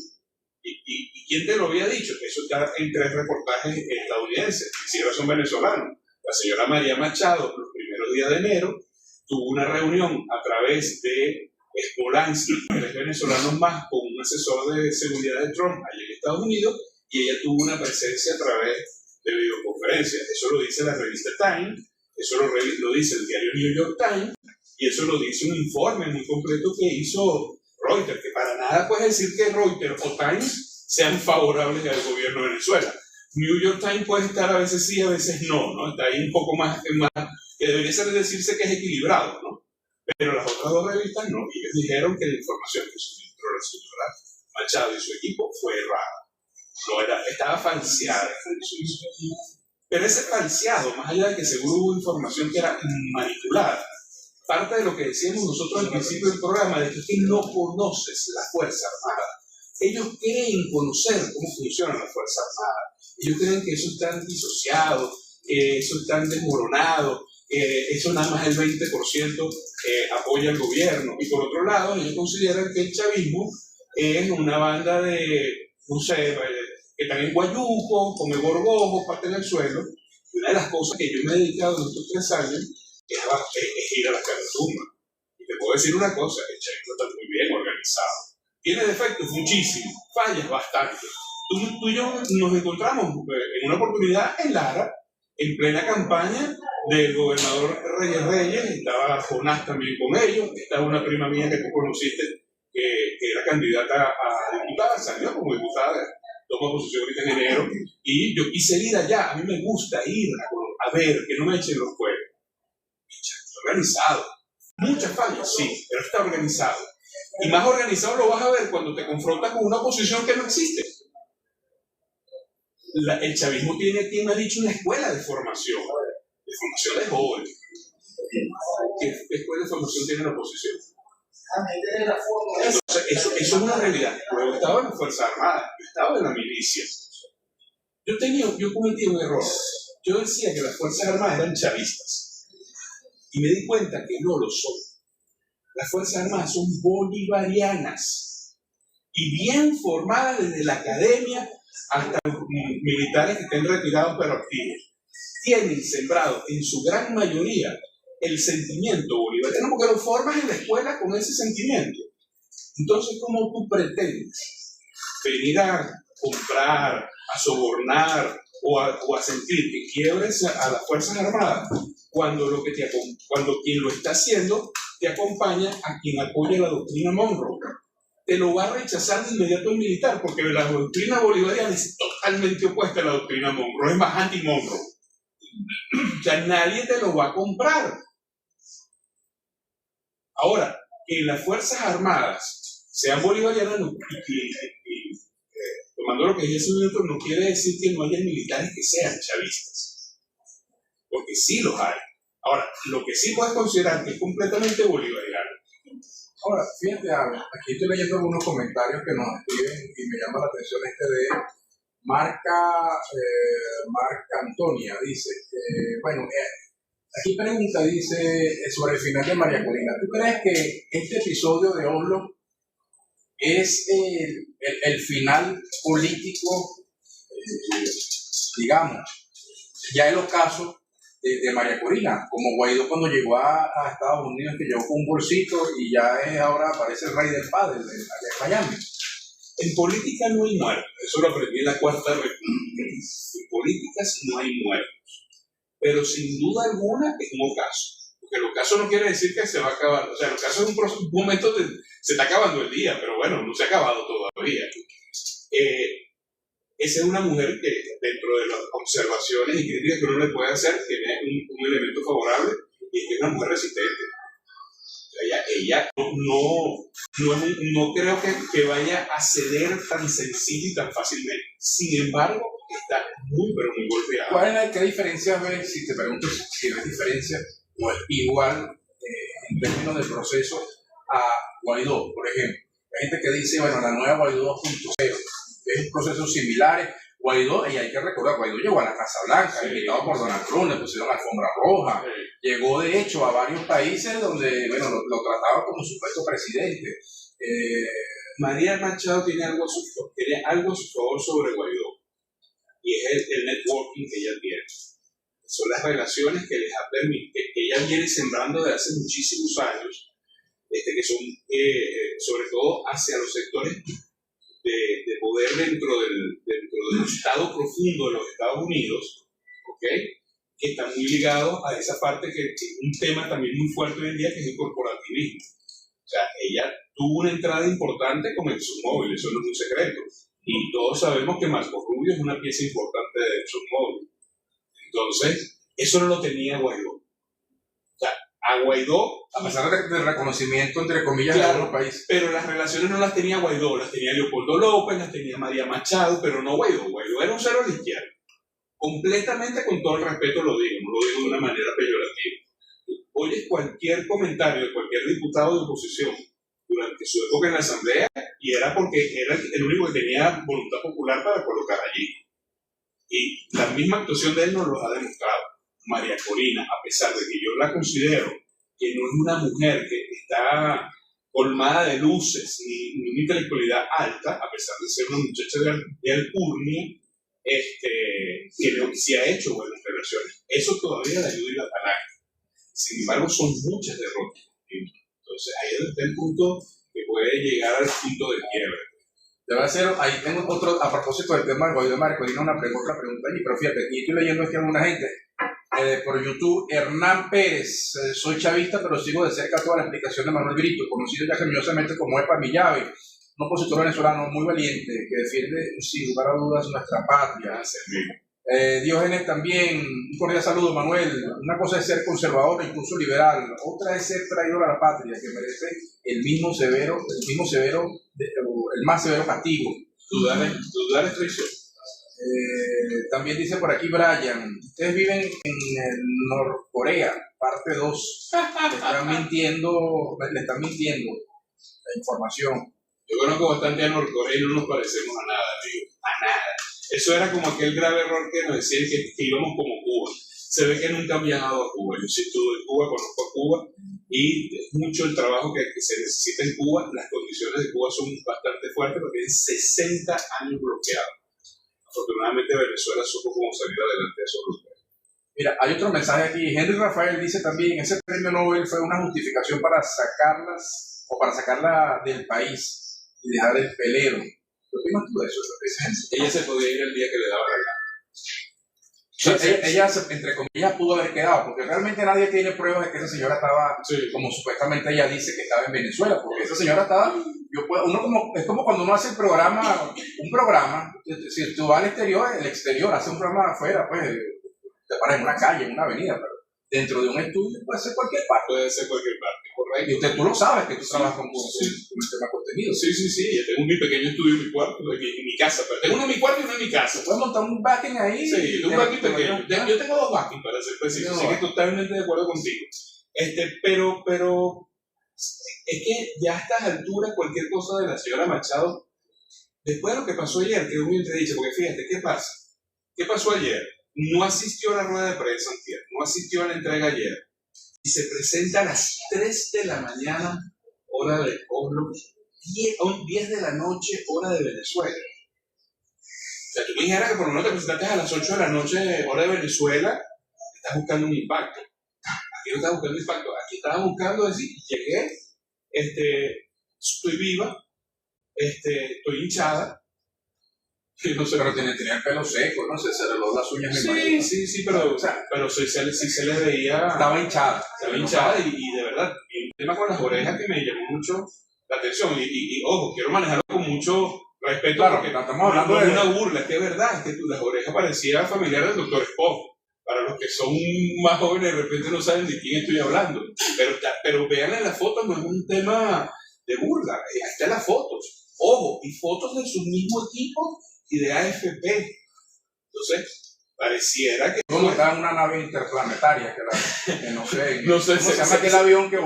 ¿y quién te lo había dicho? Eso está en 3 reportajes estadounidenses, que si ahora son venezolanos. La señora María Machado, los primeros días de enero, tuvo una reunión a través de Polanski, 3 venezolanos más, con un asesor de seguridad de Trump allá en Estados Unidos, y ella tuvo una presencia a través de videoconferencias. Eso lo dice la revista Time, eso lo dice el diario New York Times, y eso lo dice un informe muy completo que hizo Reuters, que para nada puedes decir que Reuters o Times sean favorables al gobierno de Venezuela. New York Times puede estar a veces sí, a veces no, ¿no? Está ahí un poco más que debería ser decirse que es equilibrado, ¿no? Pero las otras dos revistas no, y ellos dijeron que la información que suministró la señora Machado y su equipo fue errada, estaba falseada. Pero ese falseado, más allá de que seguro hubo información que era manipulada, parte de lo que decíamos nosotros al principio del programa, de que no conoces la Fuerza Armada. Ellos creen conocer cómo funciona la Fuerza Armada. Ellos creen que eso está disociado, que eso está desmoronado, que eso nada más el 20% apoya al gobierno. Y por otro lado, ellos consideran que el chavismo es una banda de, no sé, que están en guayuco, come gorgojos, parten el suelo. Y una de las cosas que yo me he dedicado en estos 3 años es ir a la Catatumba. Y te puedo decir una cosa, el chavismo está muy bien organizado. Tiene defectos muchísimos, fallas bastante. Tú y yo nos encontramos en una oportunidad en Lara, en plena campaña del gobernador Reyes, estaba Jonás también con ellos, estaba una prima mía que tú conociste, que era candidata a diputada, salió como diputada, toma posición ahorita en enero, y yo quise ir allá. A mí me gusta ir a ver, que no me echen los cuernos. Está organizado. Muchas fallas, sí, pero está organizado. Y más organizado lo vas a ver cuando te confrontas con una oposición que no existe. El chavismo tiene, quien me ha dicho, una escuela de formación de jóvenes. ¿Qué escuela de formación tiene la oposición? Entonces, eso es una realidad. Yo estaba en la Fuerza Armada, yo estaba en la milicia. Yo cometí un error. Yo decía que las Fuerzas Armadas eran chavistas. Y me di cuenta que no lo son. Las Fuerzas Armadas son bolivarianas. Y bien formadas desde la academia hasta los militares que estén retirados pero activos. Tienen sembrado en su gran mayoría el sentimiento bolivariano, porque lo formas en la escuela con ese sentimiento. Entonces, ¿cómo tú pretendes venir a comprar, a sobornar o a sentir que quiebres a las Fuerzas Armadas cuando quien lo está haciendo te acompaña a quien apoya la doctrina Monroe? Te lo va a rechazar de inmediato el militar, porque la doctrina bolivariana es totalmente opuesta a la doctrina Monroe, es más anti-Monroe. O sea, nadie te lo va a comprar. Ahora, que las Fuerzas Armadas sean bolivarianas, tomando lo que dije hace un minuto, no quiere decir que no haya militares que sean chavistas, porque sí los hay. Ahora, lo que sí puedes considerar que es completamente bolivariano. Ahora, fíjate, aquí estoy leyendo algunos comentarios que nos escriben y me llama la atención de Marca Antonia, dice, aquí pregunta, dice, sobre el final de María Corina. ¿Tú crees que este episodio de Oslo es el final político, digamos, ya el ocaso de María Corina, como Guaidó cuando llegó a Estados Unidos, que llegó con un bolsito y ya ahora parece el rey del padre allá en Miami? En política no hay muertos, eso lo aprendí en la Cuarta República. En políticas no hay muertos, pero sin duda alguna es un ocaso, porque el ocaso no quiere decir que se va a acabar, o sea, el ocaso es un momento se está acabando el día, pero bueno, no se ha acabado todavía. Esa es una mujer que, dentro de las observaciones y críticas que uno le puede hacer, tiene un elemento favorable, y es que es una mujer resistente. Ella no creo que vaya a ceder tan sencillo y tan fácilmente. Sin embargo, está muy, pero muy golpeada. ¿Qué diferencia ves, si te pregunto si ves diferencia, o es igual en términos del proceso a Guaidó, por ejemplo? Hay gente que dice, bueno, la nueva Guaidó 2.0, es un proceso similar. Guaidó, y hay que recordar, Guaidó llegó a la Casa Blanca, invitado por Donald Trump, le pusieron alfombra roja, llegó de hecho a varios países donde, bueno, lo trataban como supuesto presidente. María Machado tiene algo a su favor sobre Guaidó, y es el networking que ella tiene. Son las relaciones que les ha permitido, que ella viene sembrando desde hace muchísimos años, que son sobre todo hacia los sectores de poder dentro del Estado profundo de los Estados Unidos, ¿okay? Que está muy ligado a esa parte que es un tema también muy fuerte hoy en día, que es el corporativismo. O sea, ella tuvo una entrada importante con ExxonMobil, eso no es un secreto. Y todos sabemos que Marco Rubio es una pieza importante de ExxonMobil. Entonces, eso no lo tenía Guaidó. O sea, a Guaidó, A pesar del reconocimiento, entre comillas, claro, de algunos países. pero las relaciones no las tenía Guaidó, las tenía Leopoldo López, las tenía María Machado, pero no Guaidó. Guaidó era un cero a la izquierda. Completamente, con todo el respeto lo digo, no lo digo de una manera peyorativa. Oyes cualquier comentario de cualquier diputado de oposición durante su época en la Asamblea y era porque era el único que tenía voluntad popular para colocar allí. Y la misma actuación de él nos lo ha demostrado. María Corina, a pesar de que yo la considero que no es una mujer que está colmada de luces ni una intelectualidad alta, a pesar de ser una muchacha de alcurnia, que sí ha hecho buenas relaciones. Eso todavía le ayuda y la palanca. Sin embargo, son muchas derrotas. Entonces, ahí es donde está el punto que puede llegar al punto de quiebre. Debe ser, ahí tengo otro, a propósito del tema de Guaidó, María Corina, otra pregunta allí, pero fíjate, aquí estoy leyendo aquí a alguna gente por YouTube. Hernán Pérez, soy chavista, pero sigo de cerca toda la explicación de Manuel Brito, conocido ya cariñosamente como Epa Millave, un opositor venezolano muy valiente que defiende sin lugar a dudas nuestra patria. Diógenes también, un cordial saludo, Manuel. Una cosa es ser conservador e incluso liberal, otra es ser traidor a la patria, que merece el más severo castigo. Dudar es traición. También dice por aquí Brian, ustedes viven en Norcorea, parte 2. Le están mintiendo la información. Yo conozco bastante a Norcorea y no nos parecemos a nada, amigo. A nada. Eso era como aquel grave error que nos decían que íbamos como Cuba. Se ve que nunca han viajado a Cuba. Yo sí estuve en Cuba, conozco a Cuba y es mucho el trabajo que se necesita en Cuba. Las condiciones de Cuba son bastante fuertes porque tienen 60 años bloqueados. Afortunadamente Venezuela supo cómo salir adelante de esos bloqueos. Mira, hay otro mensaje aquí. Henry Rafael dice también, ese premio Nobel fue una justificación para sacarla del país y dejar el pelero. ¿Qué opinas tú de eso? Ella se podía ir el día que le daba la gana. Ella, entre comillas, pudo haber quedado, porque realmente nadie tiene pruebas de que esa señora estaba, como supuestamente ella dice que estaba en Venezuela, porque esa señora estaba, es como cuando uno hace un programa, si tú vas al exterior, el exterior hace un programa afuera, pues te paras en una calle, en una avenida, pero dentro de un estudio puede ser cualquier parte. Puede ser cualquier parte, correcto. Y tú lo sabes, que tú trabajas con el tema contenido. Sí. Yo tengo mi pequeño estudio en mi cuarto, en mi casa. Pero tengo uno en mi cuarto y uno en mi casa. Puedes montar un backing ahí. Sí, un backing pequeño. Yo tengo 2 backings, para ser preciso. Así que totalmente de acuerdo contigo. Pero es que ya a estas alturas cualquier cosa de la señora Machado, después de lo que pasó ayer, quedó muy entredicho, porque fíjate, ¿qué pasa? ¿Qué pasó ayer? No asistió a la rueda de prensa antier, no asistió a la entrega ayer, y se presenta a las 3 de la mañana, hora de Pueblo, 10 de la noche, hora de Venezuela. O sea, tú me dijeras que por lo menos te presentaste a las 8 de la noche, hora de Venezuela, estás buscando un impacto. Aquí no estás buscando impacto, aquí estabas buscando decir, llegué, estoy viva, estoy hinchada. No sé, pero tenía el pelo seco, no sé, se le lavó las uñas. Sí, pero sí se le veía. Estaba hinchada. Y de verdad, y un tema con las orejas que me llamó mucho la atención. Y ojo, quiero manejarlo con mucho respeto, claro, porque estamos hablando de de una burla, es que es verdad, es que las orejas parecían familiar del Dr. Spock. Para los que son más jóvenes, de repente no saben de quién estoy hablando. Pero vean en las fotos, no es un tema de burla. Ahí están las fotos. Ojo, y fotos de su mismo equipo y de AFP. Entonces, pareciera que... Como estaba en una nave interplanetaria, que no sé. No sé, ¿cómo se llama aquel avión que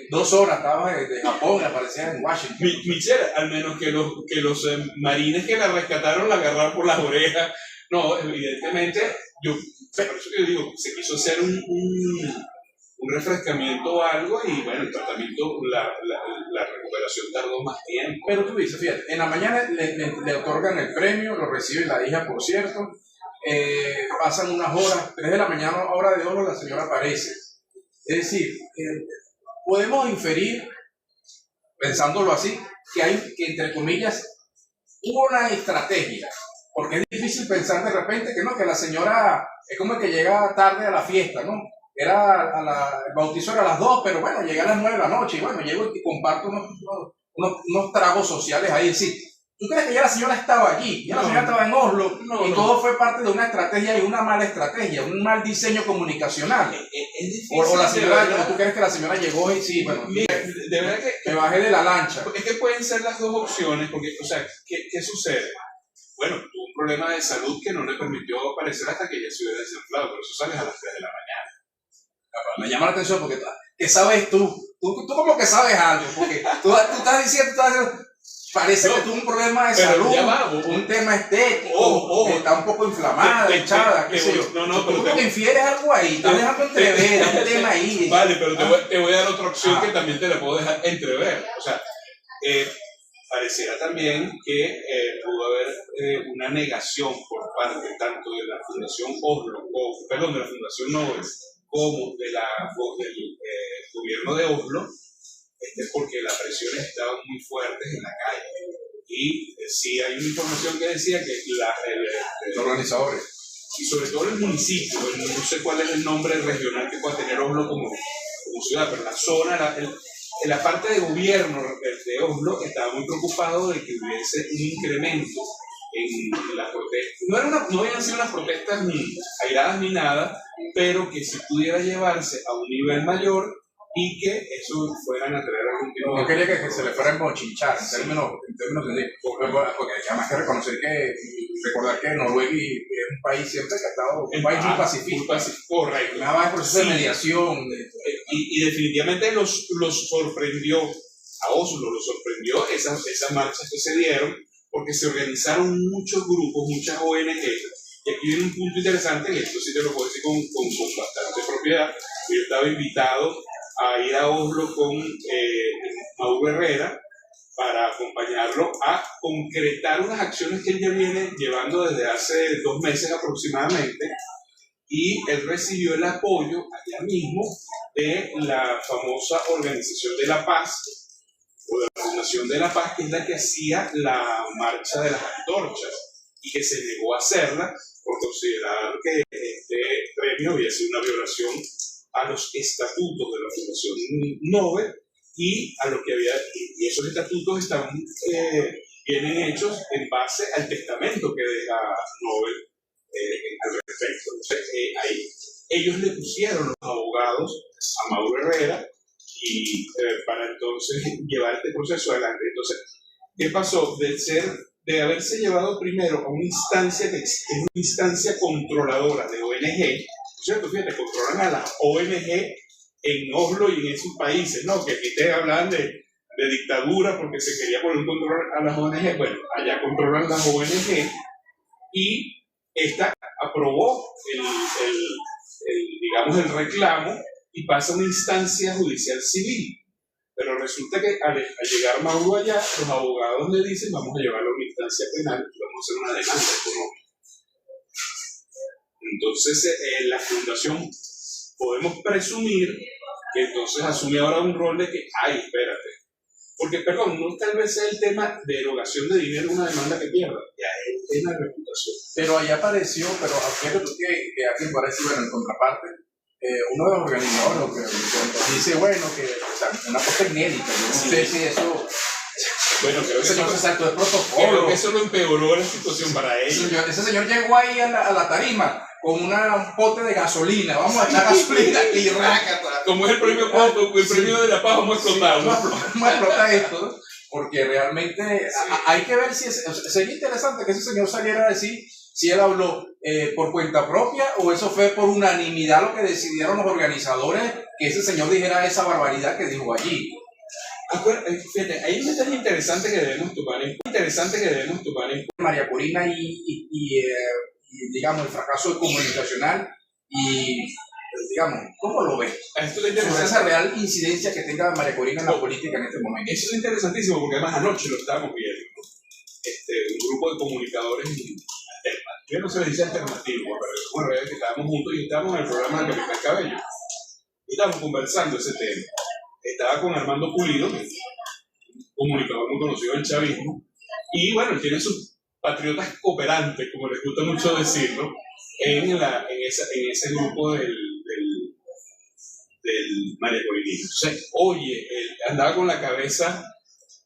2 horas estaba de Japón y aparecía en Washington? Michelle, al menos que los marines que la rescataron la agarraron por las orejas. No, evidentemente, por eso que yo digo, se quiso hacer un refrescamiento o algo y bueno, el tratamiento, la recuperación tardó más tiempo. Pero tú dices, fíjate, en la mañana le otorgan el premio, lo recibe la hija, por cierto, pasan unas horas, 3 de la mañana, hora de oro, la señora aparece. Es decir, podemos inferir, pensándolo así, que entre comillas, hubo una estrategia, porque es difícil pensar de repente que la señora es como el que llega tarde a la fiesta, ¿no? el bautizo era a las 2, pero bueno, llegué a las 9 de la noche y bueno, llego y comparto unos tragos sociales ahí. Sí, ¿tú crees que ya la señora estaba allí? Ya la señora estaba en Oslo y todo fue parte de una estrategia y una mala estrategia, un mal diseño comunicacional. Es difícil. O la señora, ¿tú crees que la señora llegó y sí, bueno, de verdad que me bajé de la lancha? es que pueden ser las dos opciones, porque, o sea, ¿qué sucede? Bueno, tuvo un problema de salud que no le permitió aparecer hasta que ella se hubiera desinflado, pero eso sales a las 3 de la mañana. Me llama la atención porque ¿qué sabes tú? Tú como que sabes algo, porque tú estás diciendo, parece que tuvo un problema de salud, ya va, un tema estético, que está un poco inflamada, hinchada, qué sé yo. No, tú como que infieres algo ahí, estás dejando entrever, un tema ahí. Vale, pero te voy a dar otra opción que también te la puedo dejar entrever. O sea, pareciera también que pudo haber una negación por parte tanto de la Fundación Oslo, de la Fundación Nobel, como del gobierno de Oslo, porque las presiones estaban muy fuertes en la calle. Y sí hay una información que decía que los organizadores, y sobre todo el municipio, no sé cuál es el nombre regional que pueda tener Oslo como ciudad, pero la zona, la parte de gobierno de Oslo estaba muy preocupado de que hubiese un incremento en las protestas. No habían sido unas protestas ni airadas ni nada, pero que si pudiera llevarse a un nivel mayor y que eso fueran a traer algún tipo de... No quería que se le fuera a embochinchar en términos sencillos, porque además hay que recordar que Noruega es un país siempre que ha estado un país muy pacífico. Correcto. Nada más proceso de mediación. Y definitivamente los sorprendió, a Oslo los sorprendió esas marchas que se dieron, porque se organizaron muchos grupos, muchas ONG. Y aquí viene un punto interesante, y esto sí te lo puedo decir con bastante propiedad. Yo estaba invitado a ir a Oslo con Mauro Herrera para acompañarlo a concretar unas acciones que él ya viene llevando desde hace 2 meses aproximadamente, y él recibió el apoyo allá mismo de la famosa Organización de la Paz, o de la Fundación de la Paz, que es la que hacía la marcha de las antorchas y que se negó a hacerla por considerar que este premio había sido una violación a los estatutos de la Fundación Nobel y a lo que había, y esos estatutos vienen hechos en base al testamento que deja Nobel al respecto. Entonces, ahí ellos le pusieron los abogados a Mauro Herrera y para entonces llevar este proceso adelante. Entonces, ¿qué pasó? De haberse llevado primero a una instancia que es una instancia controladora de ONG, ¿cierto? Fíjate, controlan a las ONG en Oslo y en esos países, ¿no? Que aquí te hablan de dictadura porque se quería poner un control a las ONG. Bueno, allá controlan las ONG y esta aprobó digamos, el reclamo y pasa a una instancia judicial civil. Pero resulta que al llegar Mauro allá, los abogados le dicen: vamos a llevarlo a una instancia penal, vamos a hacer una demanda económica. Entonces, la fundación, podemos presumir que entonces asume ahora un rol de que, espérate, porque, perdón, no tal vez sea el tema de erogación de dinero una demanda que pierda, ya es el tema de reputación. Pero allá apareció, pero fíjate tú que aquí parece, bueno, en contraparte, uno de los organizadores que dice, bueno, que o sea, una cosa inédita, yo no sé si eso... Bueno, creo que ese señor se saltó de protocolo. Creo que eso lo empeoró la situación para ellos. Ese señor llegó ahí a la tarima con un pote de gasolina. Vamos a echar gasolina y rácata. Como es el premio premio de la paz, vamos a explotar. Vamos a explotar esto, ¿no? Porque realmente hay que ver si sería interesante que ese señor saliera a decir si él habló por cuenta propia o eso fue por unanimidad lo que decidieron los organizadores, que ese señor dijera esa barbaridad que dijo allí. Fíjate, hay un detalle interesante que debemos tomar en cuenta. María Corina y digamos, el fracaso comunicacional y, digamos, ¿cómo lo ves? Esto es sobre esa real incidencia que tenga María Corina en la política en este momento. Eso es interesantísimo porque además anoche lo estábamos viendo, ¿no? Un grupo de comunicadores alternativos, yo no se les dice alternativo, pero bueno, que estábamos juntos y estábamos en el programa de Capitán Cabello y estábamos conversando ese tema. Estaba con Armando Pulido, un comunicador muy conocido del chavismo, y bueno, él tiene sus patriotas cooperantes, como les gusta mucho decirlo, en ese grupo María Corina. Entonces, oye, él andaba con la cabeza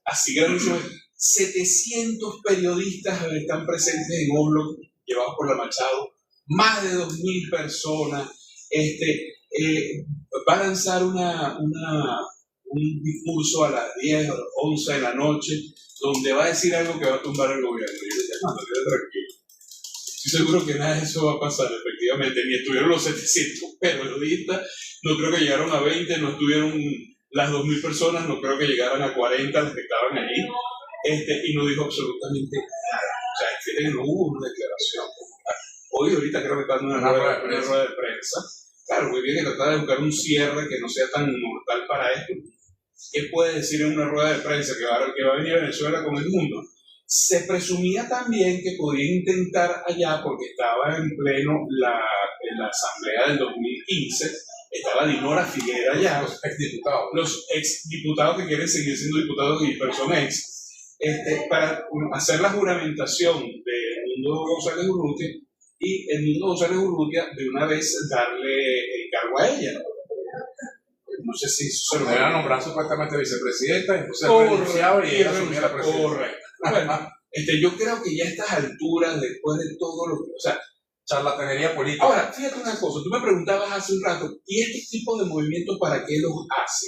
así grandísima. 700 periodistas están presentes en Oslo, llevados por la Machado, más de 2.000 personas. Va a lanzar un discurso a las 10 o 11 de la noche donde va a decir algo que va a tumbar el gobierno. Y yo le dije, no, quédate tranquilo. Estoy seguro que nada de eso va a pasar, efectivamente. Ni estuvieron los 700 periodistas, no creo que llegaron a 20, no estuvieron las 2.000 personas, no creo que llegaran a 40 las que estaban allí. Y no dijo absolutamente nada. O sea, es que no hubo una declaración. Hoy, ahorita creo que está en una rueda de prensa. Claro, muy bien que tratar de buscar un cierre que no sea tan mortal para esto. ¿Qué puede decir en una rueda de prensa que va a venir a Venezuela con el mundo? Se presumía también que podía intentar allá, porque estaba en pleno en la asamblea del 2015, estaba Dinora Figuera allá, los exdiputados que quieren seguir siendo diputados y personas ex, para hacer la juramentación de Edmundo González Urrutia, y Edmundo González Urrutia de una vez darle el cargo a ella. No sé si se lo era nombrar supuestamente vicepresidenta, entonces renunciaba y ella asumía la presidencia. Correcto. Bueno, yo creo que ya a estas alturas, después de todo lo que... O sea, charlatanería política. Ahora, fíjate una cosa, tú me preguntabas hace un rato, ¿y este tipo de movimientos para qué los hace?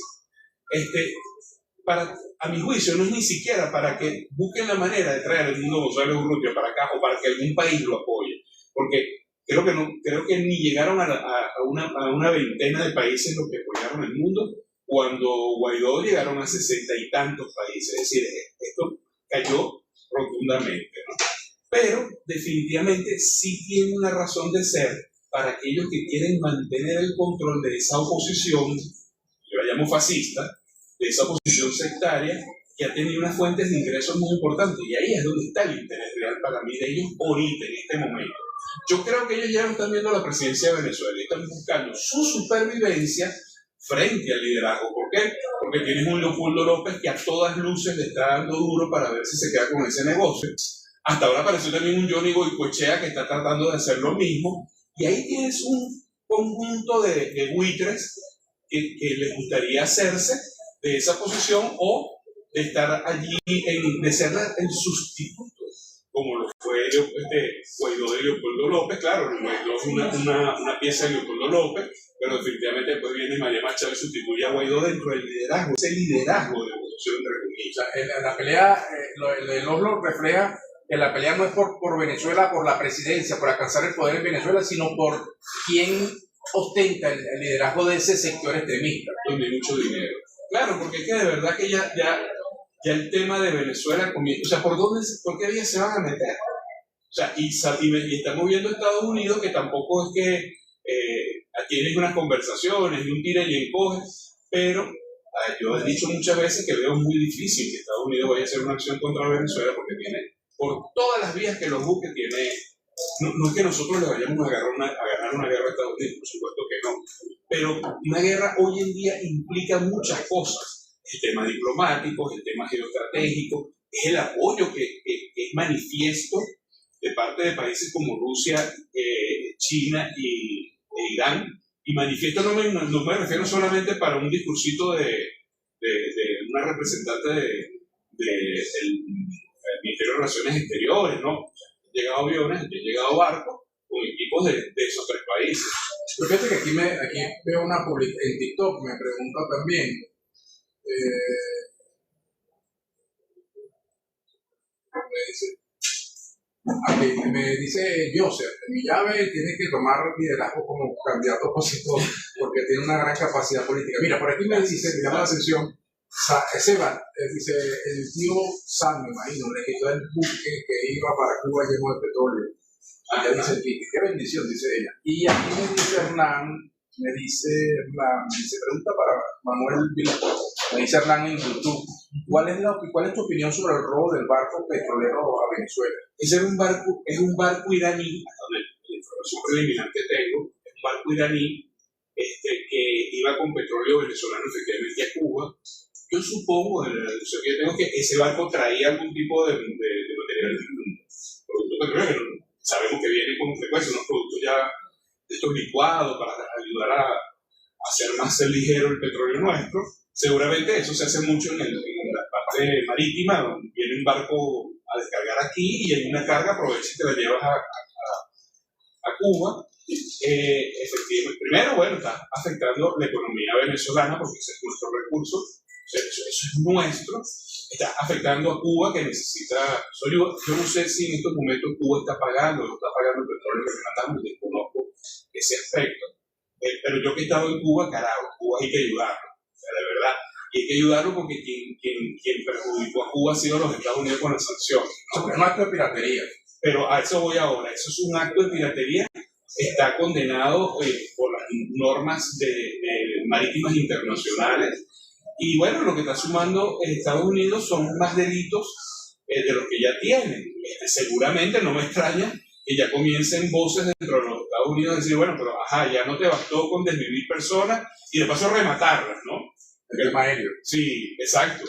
A mi juicio, no es ni siquiera para que busquen la manera de traer a Edmundo González Urrutia para acá o para que algún país lo apoye. Porque creo que ni llegaron a una veintena de países los que apoyaron el mundo, cuando Guaidó llegaron a 60 y tantos países. Es decir, esto cayó rotundamente, ¿no? Pero definitivamente sí tiene una razón de ser para aquellos que quieren mantener el control de esa oposición, yo la llamo fascista, de esa oposición sectaria, que ha tenido unas fuentes de ingresos muy importantes. Y ahí es donde está el interés real para mí de ellos ahorita, en este momento. Yo creo que ellos ya no están viendo la presidencia de Venezuela y están buscando su supervivencia frente al liderazgo. ¿Por qué? Porque tienes un Leopoldo López que a todas luces le está dando duro para ver si se queda con ese negocio. Hasta ahora apareció también un Johnny Goicoechea que está tratando de hacer lo mismo. Y ahí tienes un conjunto de buitres que les gustaría hacerse de esa posición o de estar allí, de ser el sustituto, como lo fue Guaidó de Leopoldo López. Claro, Guaidó es una pieza de Leopoldo López, pero definitivamente después viene María Machado y sustituye a Guaidó dentro del liderazgo, ese liderazgo de la oposición, entre comillas. La pelea, el Oslo refleja que la pelea no es por Venezuela, por la presidencia, por alcanzar el poder en Venezuela, sino por quién ostenta el liderazgo de ese sector extremista. Donde hay mucho dinero. Claro, porque es que de verdad que ya el tema de Venezuela comienza. O sea, ¿por qué días se van a meter? O sea, y estamos viendo Estados Unidos, que tampoco es que tienen unas conversaciones, ni un tira y encoge, pero yo he dicho muchas veces que veo muy difícil que Estados Unidos vaya a hacer una acción contra Venezuela, porque tiene, por todas las vías que los busque, tiene. No es que nosotros le vayamos a ganar una guerra a Estados Unidos, por supuesto que no, pero una guerra hoy en día implica muchas cosas: el tema diplomático, el tema geoestratégico, es el apoyo que es manifiesto de parte de países como Rusia, China e Irán. Y manifiesto no me refiero solamente para un discursito de una representante del Ministerio de Relaciones Exteriores, ¿no? Han llegado aviones, han llegado barcos con equipos de esos tres países. Pero fíjate que aquí veo una publicación en TikTok, me pregunta también. Me dice Joseph, mi llave tiene que tomar liderazgo como candidato opositor porque tiene una gran capacidad política. Mira, por aquí me dice, me llama la atención, Seba, dice, el tío San, me imagino, le quitó el buque que iba para Cuba lleno de petróleo. Ella dice, qué bendición, dice ella. Y aquí me dice Hernán, pregunta para Manuel Vila, me dice Hernán en YouTube, ¿cuál es tu opinión sobre el robo del barco petrolero a Venezuela? Ese es un barco iraní, hasta donde la información preliminar que tengo, es un barco iraní que iba con petróleo venezolano efectivamente a Cuba. Yo supongo, la deducción que yo tengo, que ese barco traía algún tipo de material, producto petrolero. Sabemos que vienen con frecuencia unos productos ya de estos licuados para ayudar a hacer más ligero el petróleo nuestro. Seguramente eso se hace mucho en la parte marítima, donde viene un barco a descargar aquí y hay una carga, aprovecha y te la llevas a Cuba. Efectivamente, primero, bueno, está afectando la economía venezolana porque ese es nuestro recurso, eso es nuestro. Está afectando a Cuba, que necesita su ayuda. Yo no sé si en estos momentos Cuba está pagando el petróleo que matamos, desconozco ese aspecto. Pero yo que he estado en Cuba, carajo, Cuba hay que ayudarlo, o sea, de verdad. Y hay que ayudarlo porque quien perjudicó a Cuba ha sido los Estados Unidos con las sanciones, ¿no? Es un acto de piratería. Pero a eso voy ahora. Eso es un acto de piratería. Está condenado por las normas de marítimas internacionales. Y bueno, lo que está sumando Estados Unidos son más delitos de los que ya tienen. Seguramente no me extraña que ya comiencen voces dentro de los Estados Unidos a decir, bueno, pero ajá, ya no te bastó con desvivir personas y de paso rematarlas, ¿no? El tema aéreo. Sí, exacto.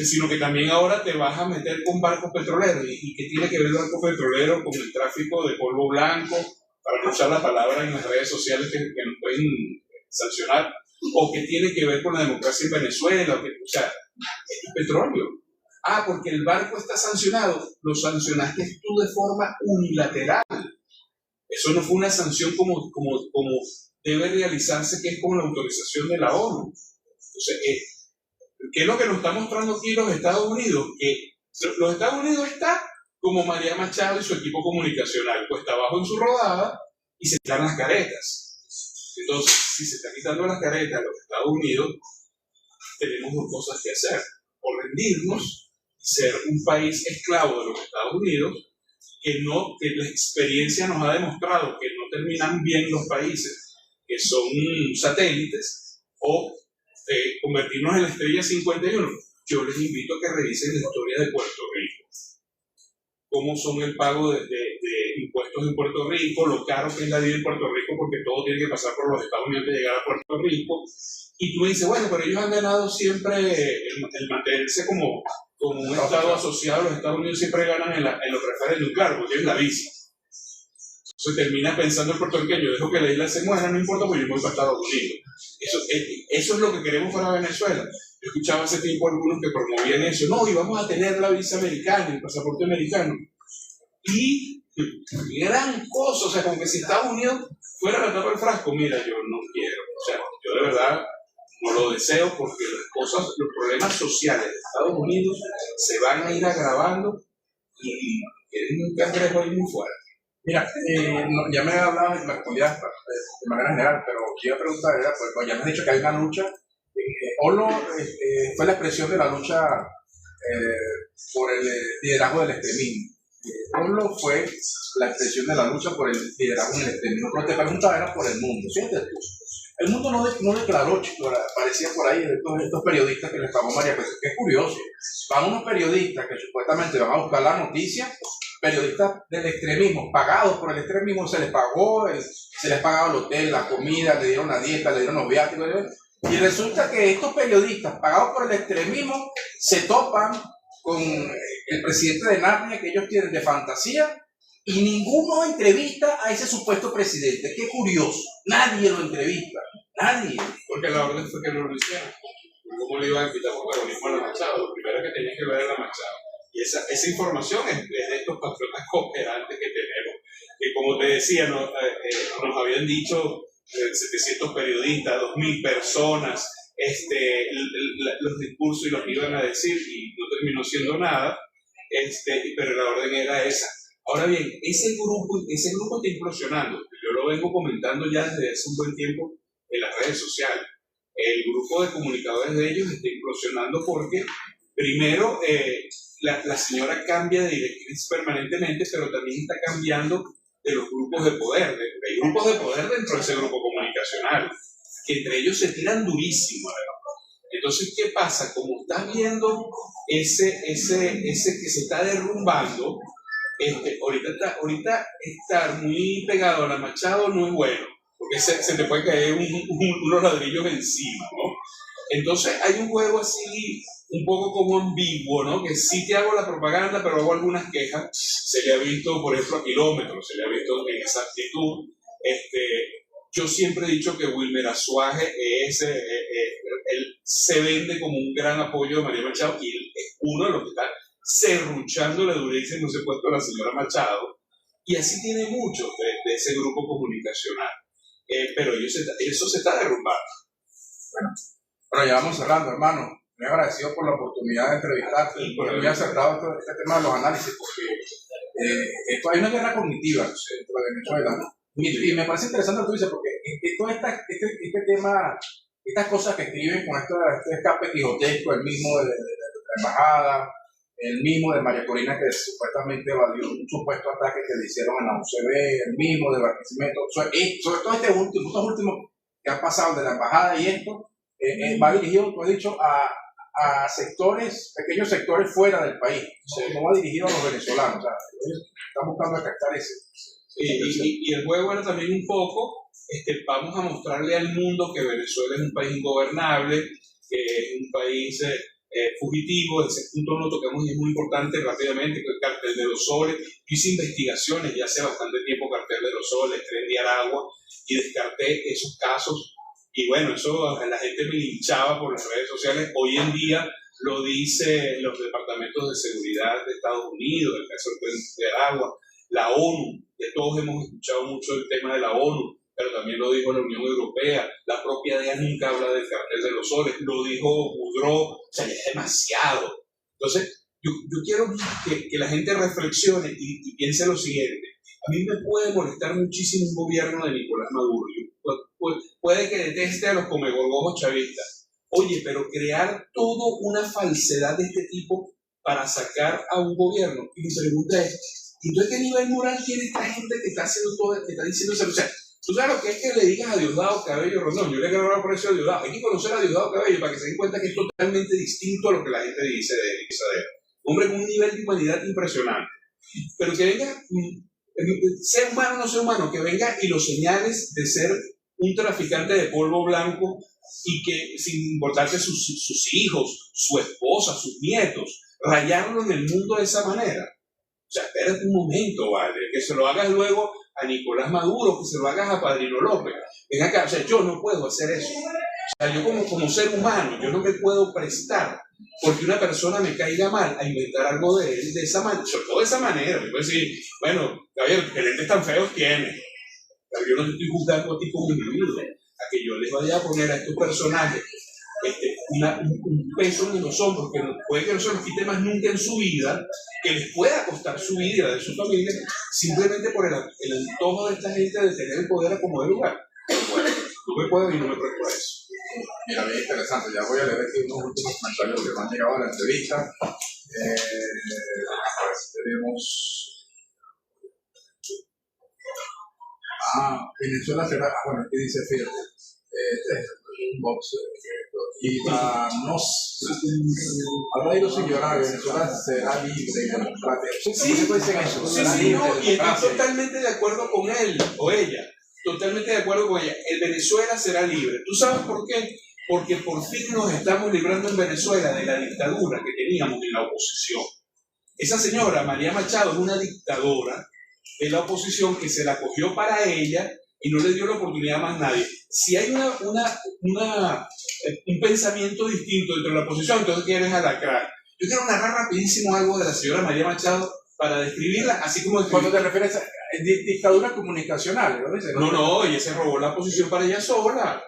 Sino que también ahora te vas a meter con barcos petroleros. ¿Y qué tiene que ver el barco petrolero con el tráfico de polvo blanco? Para no usar la palabra en las redes sociales que nos pueden sancionar. ¿O qué tiene que ver con la democracia en Venezuela? O sea, es petróleo. Ah, porque el barco está sancionado. Lo sancionaste tú de forma unilateral. Eso no fue una sanción como debe realizarse, que es con la autorización de la ONU. Entonces, ¿qué es lo que nos está mostrando aquí los Estados Unidos? Que los Estados Unidos está como María Machado y su equipo comunicacional, pues está abajo en su rodada y se quitan las caretas. Entonces, si se está quitando las caretas a los Estados Unidos, tenemos dos cosas que hacer: o rendirnos y ser un país esclavo de los Estados Unidos, que la experiencia nos ha demostrado que no terminan bien los países que son satélites, o convertirnos en la estrella 51. Yo les invito a que revisen la historia de Puerto Rico, cómo son el pago de impuestos en Puerto Rico, lo caro que es la vida en Puerto Rico, porque todo tiene que pasar por los Estados Unidos de llegar a Puerto Rico. Y tú me dices, bueno, pero ellos han ganado siempre el mantenerse como un Estado asociado a los Estados Unidos, siempre ganan en los referéndums, claro, porque es la visa. Entonces termina pensando el puertorriqueño, dejo que la isla se muera, no importa, porque yo voy para Estados Unidos. Eso es lo que queremos para Venezuela. Yo escuchaba hace tiempo algunos que promovían eso. No, y vamos a tener la visa americana, el pasaporte americano. Y gran cosa, o sea, como que si Estados Unidos fuera la tapa del frasco, mira, yo no quiero. O sea, yo de verdad no lo deseo, porque los problemas sociales de Estados Unidos se van a ir agravando y tienen un cangrejo ahí muy fuerte. Mira, ya me hablado, me respondías de manera general, pero quiero preguntar, pues ya me has dicho que hay una lucha. Olo fue la expresión de la lucha por el liderazgo del extremismo. Olo fue la expresión de la lucha por el liderazgo del extremismo. Pero te preguntaba, era por el mundo. Fíjate tú. El mundo no declaró, parecía por ahí, estos periodistas que les pagó María Pérez, que es curioso. Van unos periodistas que supuestamente van a buscar la noticia, periodistas del extremismo, pagados por el extremismo, se les pagaba el hotel, la comida, le dieron la dieta, le dieron los viáticos, y resulta que estos periodistas pagados por el extremismo se topan con el presidente de Narnia que ellos tienen de fantasía, y ninguno entrevista a ese supuesto presidente. Qué curioso, nadie lo entrevista, nadie. Porque la orden fue que no lo hicieran. ¿Cómo le iban a quitar protagonismo a la Machado? Lo primero que tenía que ver era la Machado. Y esa información es de estos patriotas cooperantes que tenemos, que como te decía, nos habían dicho 700 periodistas, 2.000 personas, los discursos y los iban a decir, y no terminó siendo nada, pero la orden era esa. Ahora bien, ese grupo está implosionando. Yo lo vengo comentando ya desde hace un buen tiempo en las redes sociales. El grupo de comunicadores de ellos está implosionando porque, primero, la señora cambia de directriz permanentemente, pero también está cambiando de los grupos de poder. Hay grupos de poder dentro de ese grupo comunicacional, que entre ellos se tiran durísimo. Entonces, ¿qué pasa? Como estás viendo ese que se está derrumbando, ahorita estar muy pegado a la Machado no es bueno, porque se te puede caer unos ladrillos encima, ¿no? Entonces hay un juego así un poco como ambiguo, ¿no? Que sí te hago la propaganda, pero hago algunas quejas. Se le ha visto, por ejemplo, a Kilómetros, se le ha visto en esa actitud. Yo siempre he dicho que Wilmer Azuaje él se vende como un gran apoyo de María Machado y él es uno de los que está serruchándole durísimo ese puesto a la señora Machado. Y así tiene muchos de ese grupo comunicacional. Pero eso se está derrumbando. Bueno, ya vamos cerrando, hermano. Muy agradecido por la oportunidad de entrevistarte, porque muy acertado este tema de los análisis, porque hay una guerra cognitiva dentro de Venezuela, ¿no? Y me parece interesante lo que tú dices, porque todo este tema, estas cosas que escriben con este escape quijotesco, el mismo de la embajada, el mismo de María Corina que supuestamente evadió un supuesto ataque que le hicieron en la UCB, el mismo de Barquisimeto, sobre todo estos últimos que han pasado de la embajada y esto, va dirigido, tú has dicho, a pequeños sectores fuera del país, no va dirigido a los venezolanos, o sea, están buscando captar ese. Y el juego era también un poco, vamos a mostrarle al mundo que Venezuela es un país ingobernable, que es un país fugitivo. Ese punto lo tocamos y es muy importante rápidamente, que el cartel de los soles. Yo hice investigaciones ya hace bastante tiempo, cartel de los soles, Tren de Aragua, y descarté esos casos. Y bueno, eso la gente me linchaba por las redes sociales. Hoy en día lo dicen los departamentos de seguridad de Estados Unidos, el caso del Tren de Aragua, la ONU, que todos hemos escuchado mucho el tema de la ONU, pero también lo dijo la Unión Europea, la propia DEA nunca habla del cartel de los soles, lo dijo Boudreaux, o sea, ya es demasiado. Entonces, yo quiero que la gente reflexione y piense lo siguiente. A mí me puede molestar muchísimo un gobierno de Nicolás Maduro. Puede que deteste a los comegorgojos chavistas. Oye, pero crear toda una falsedad de este tipo para sacar a un gobierno. Y mi pregunta es, ¿entonces qué nivel moral tiene esta gente que está haciendo todo, que está diciendo eso? O sea, tú sabes lo que es que le digas a Diosdado Cabello Rondón. Yo le quiero hablar por eso a Diosdado. Hay que conocer a Diosdado Cabello para que se den cuenta que es totalmente distinto a lo que la gente dice de él. Hombre con un nivel de humanidad impresionante. Pero que venga, sea humano o no sea humano, que venga y lo señales de ser un traficante de polvo blanco y que, sin importarse sus hijos, su esposa, sus nietos, rayarlo en el mundo de esa manera. O sea, espérate un momento, vale, que se lo hagas luego a Nicolás Maduro, que se lo hagas a Padrino López. Ven acá, o sea, yo no puedo hacer eso. O sea, yo como ser humano, yo no me puedo prestar porque una persona me caiga mal a inventar algo de él de esa manera, sobre todo de esa manera. Me puede decir, bueno, Gabriel, gerentes tan feos tienes. Pero yo no te estoy juzgando a ti como individuo, a que yo les vaya a poner a estos personajes un peso en los hombros que puede que no se los quite más nunca en su vida, que les pueda costar su vida y la de su familia, simplemente por el antojo de esta gente de tener el poder a como de lugar. Bueno, no me puedo y no me presto a eso. Mira, bien interesante. Ya voy a leer aquí unos últimos comentarios que me han llegado a la entrevista. Tenemos... Venezuela será... bueno, aquí dice, fíjate, un box. Y habla de lo señora, Venezuela será libre y democrática. Sí, no, y estoy totalmente de acuerdo con él o ella. Totalmente de acuerdo con ella. El Venezuela será libre. ¿Tú sabes por qué? Porque por fin nos estamos librando en Venezuela de la dictadura que teníamos en la oposición. Esa señora, María Machado, es una dictadora de la oposición que se la cogió para ella y no le dio la oportunidad a más nadie. Si hay un pensamiento distinto entre la oposición, entonces ¿quién es alacrán? Yo quiero narrar rapidísimo algo de la señora María Machado para describirla, así como... Cuando te refieres a dictadura comunicacional, ¿no? No, ella se robó la posición para ella sola.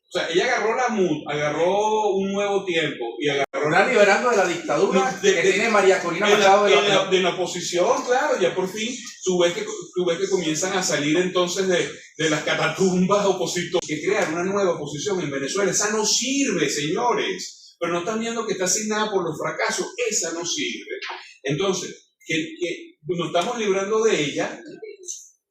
O sea, ella agarró la MUD, agarró Un Nuevo Tiempo y agarró... Está liberando de la dictadura que tiene María Corina Machado de la oposición, claro, ya por fin tú ves que comienzan a salir entonces de las catatumbas opositores. Que crear una nueva oposición en Venezuela, esa no sirve, señores. Pero no están viendo que está asignada por los fracasos, esa no sirve. Entonces, que nos estamos librando de ella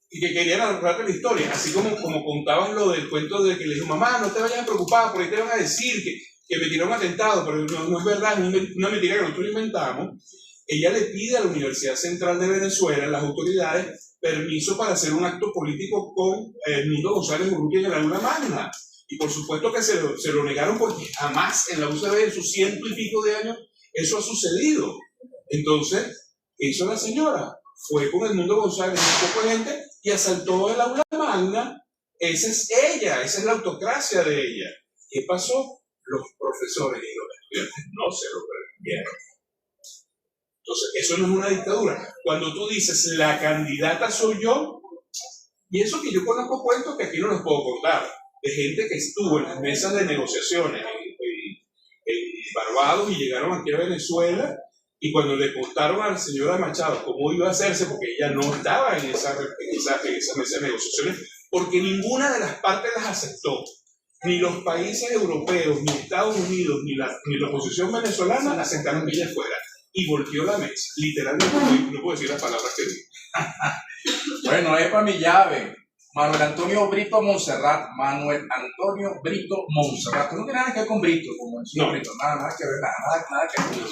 y que querían narrarte la historia, así como contaban lo del cuento de que le dijo, mamá, no te vayas a preocupar, por ahí te van a decir que me tiró un atentado, pero no es verdad, es una mentira que nosotros inventamos. Ella le pide a la Universidad Central de Venezuela, a las autoridades, permiso para hacer un acto político con Edmundo González Urrutia en el aula magna. Y por supuesto que se lo negaron porque jamás en la UCB, en sus 100 y pico de años, eso ha sucedido. Entonces, hizo la señora, fue con Edmundo González, un poco de gente, y asaltó el aula magna Esa es ella, esa es la autocracia de ella. ¿Qué pasó? Los profesores y los estudiantes no se lo permitieron. Entonces, eso no es una dictadura. Cuando tú dices, la candidata soy yo, y eso que yo conozco cuentos que aquí no los puedo contar, de gente que estuvo en las mesas de negociaciones en Barbados y llegaron aquí a Venezuela, y cuando le contaron a la señora Machado cómo iba a hacerse, porque ella no estaba en esa mesa de negociaciones, porque ninguna de las partes las aceptó. Ni los países europeos, ni Estados Unidos, ni la oposición venezolana aceptaron que ella fuera. Y volteó la mesa. Literalmente, no puedo decir las palabras que dijo. Bueno, es para mi llave. Manuel Antonio Brito Montserrat. Manuel Antonio Brito Montserrat. No tiene nada que ver con Brito, como el señor Brito. Nada que ver, nada que ver.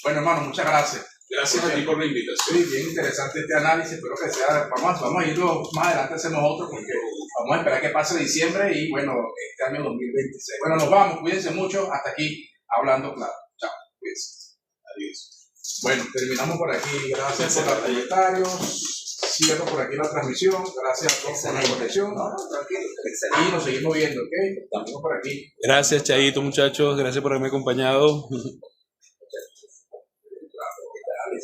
Bueno, hermano, muchas gracias. Gracias a ti por la invitación. Sí, bien interesante este análisis. Espero que sea. Vamos a irlo más adelante, hacemos otro, porque vamos a esperar que pase diciembre y bueno, este año 2026. Bueno, nos vamos. Cuídense mucho. Hasta aquí, Hablando Claro. Chao. Cuídense. Adiós. Bueno, terminamos por aquí. Gracias por los comentarios. Cierro por aquí la transmisión. Gracias a todos por la conexión. Y nos seguimos viendo, ¿ok? Estamos por aquí. Gracias, Chayito, muchachos. Gracias por haberme acompañado.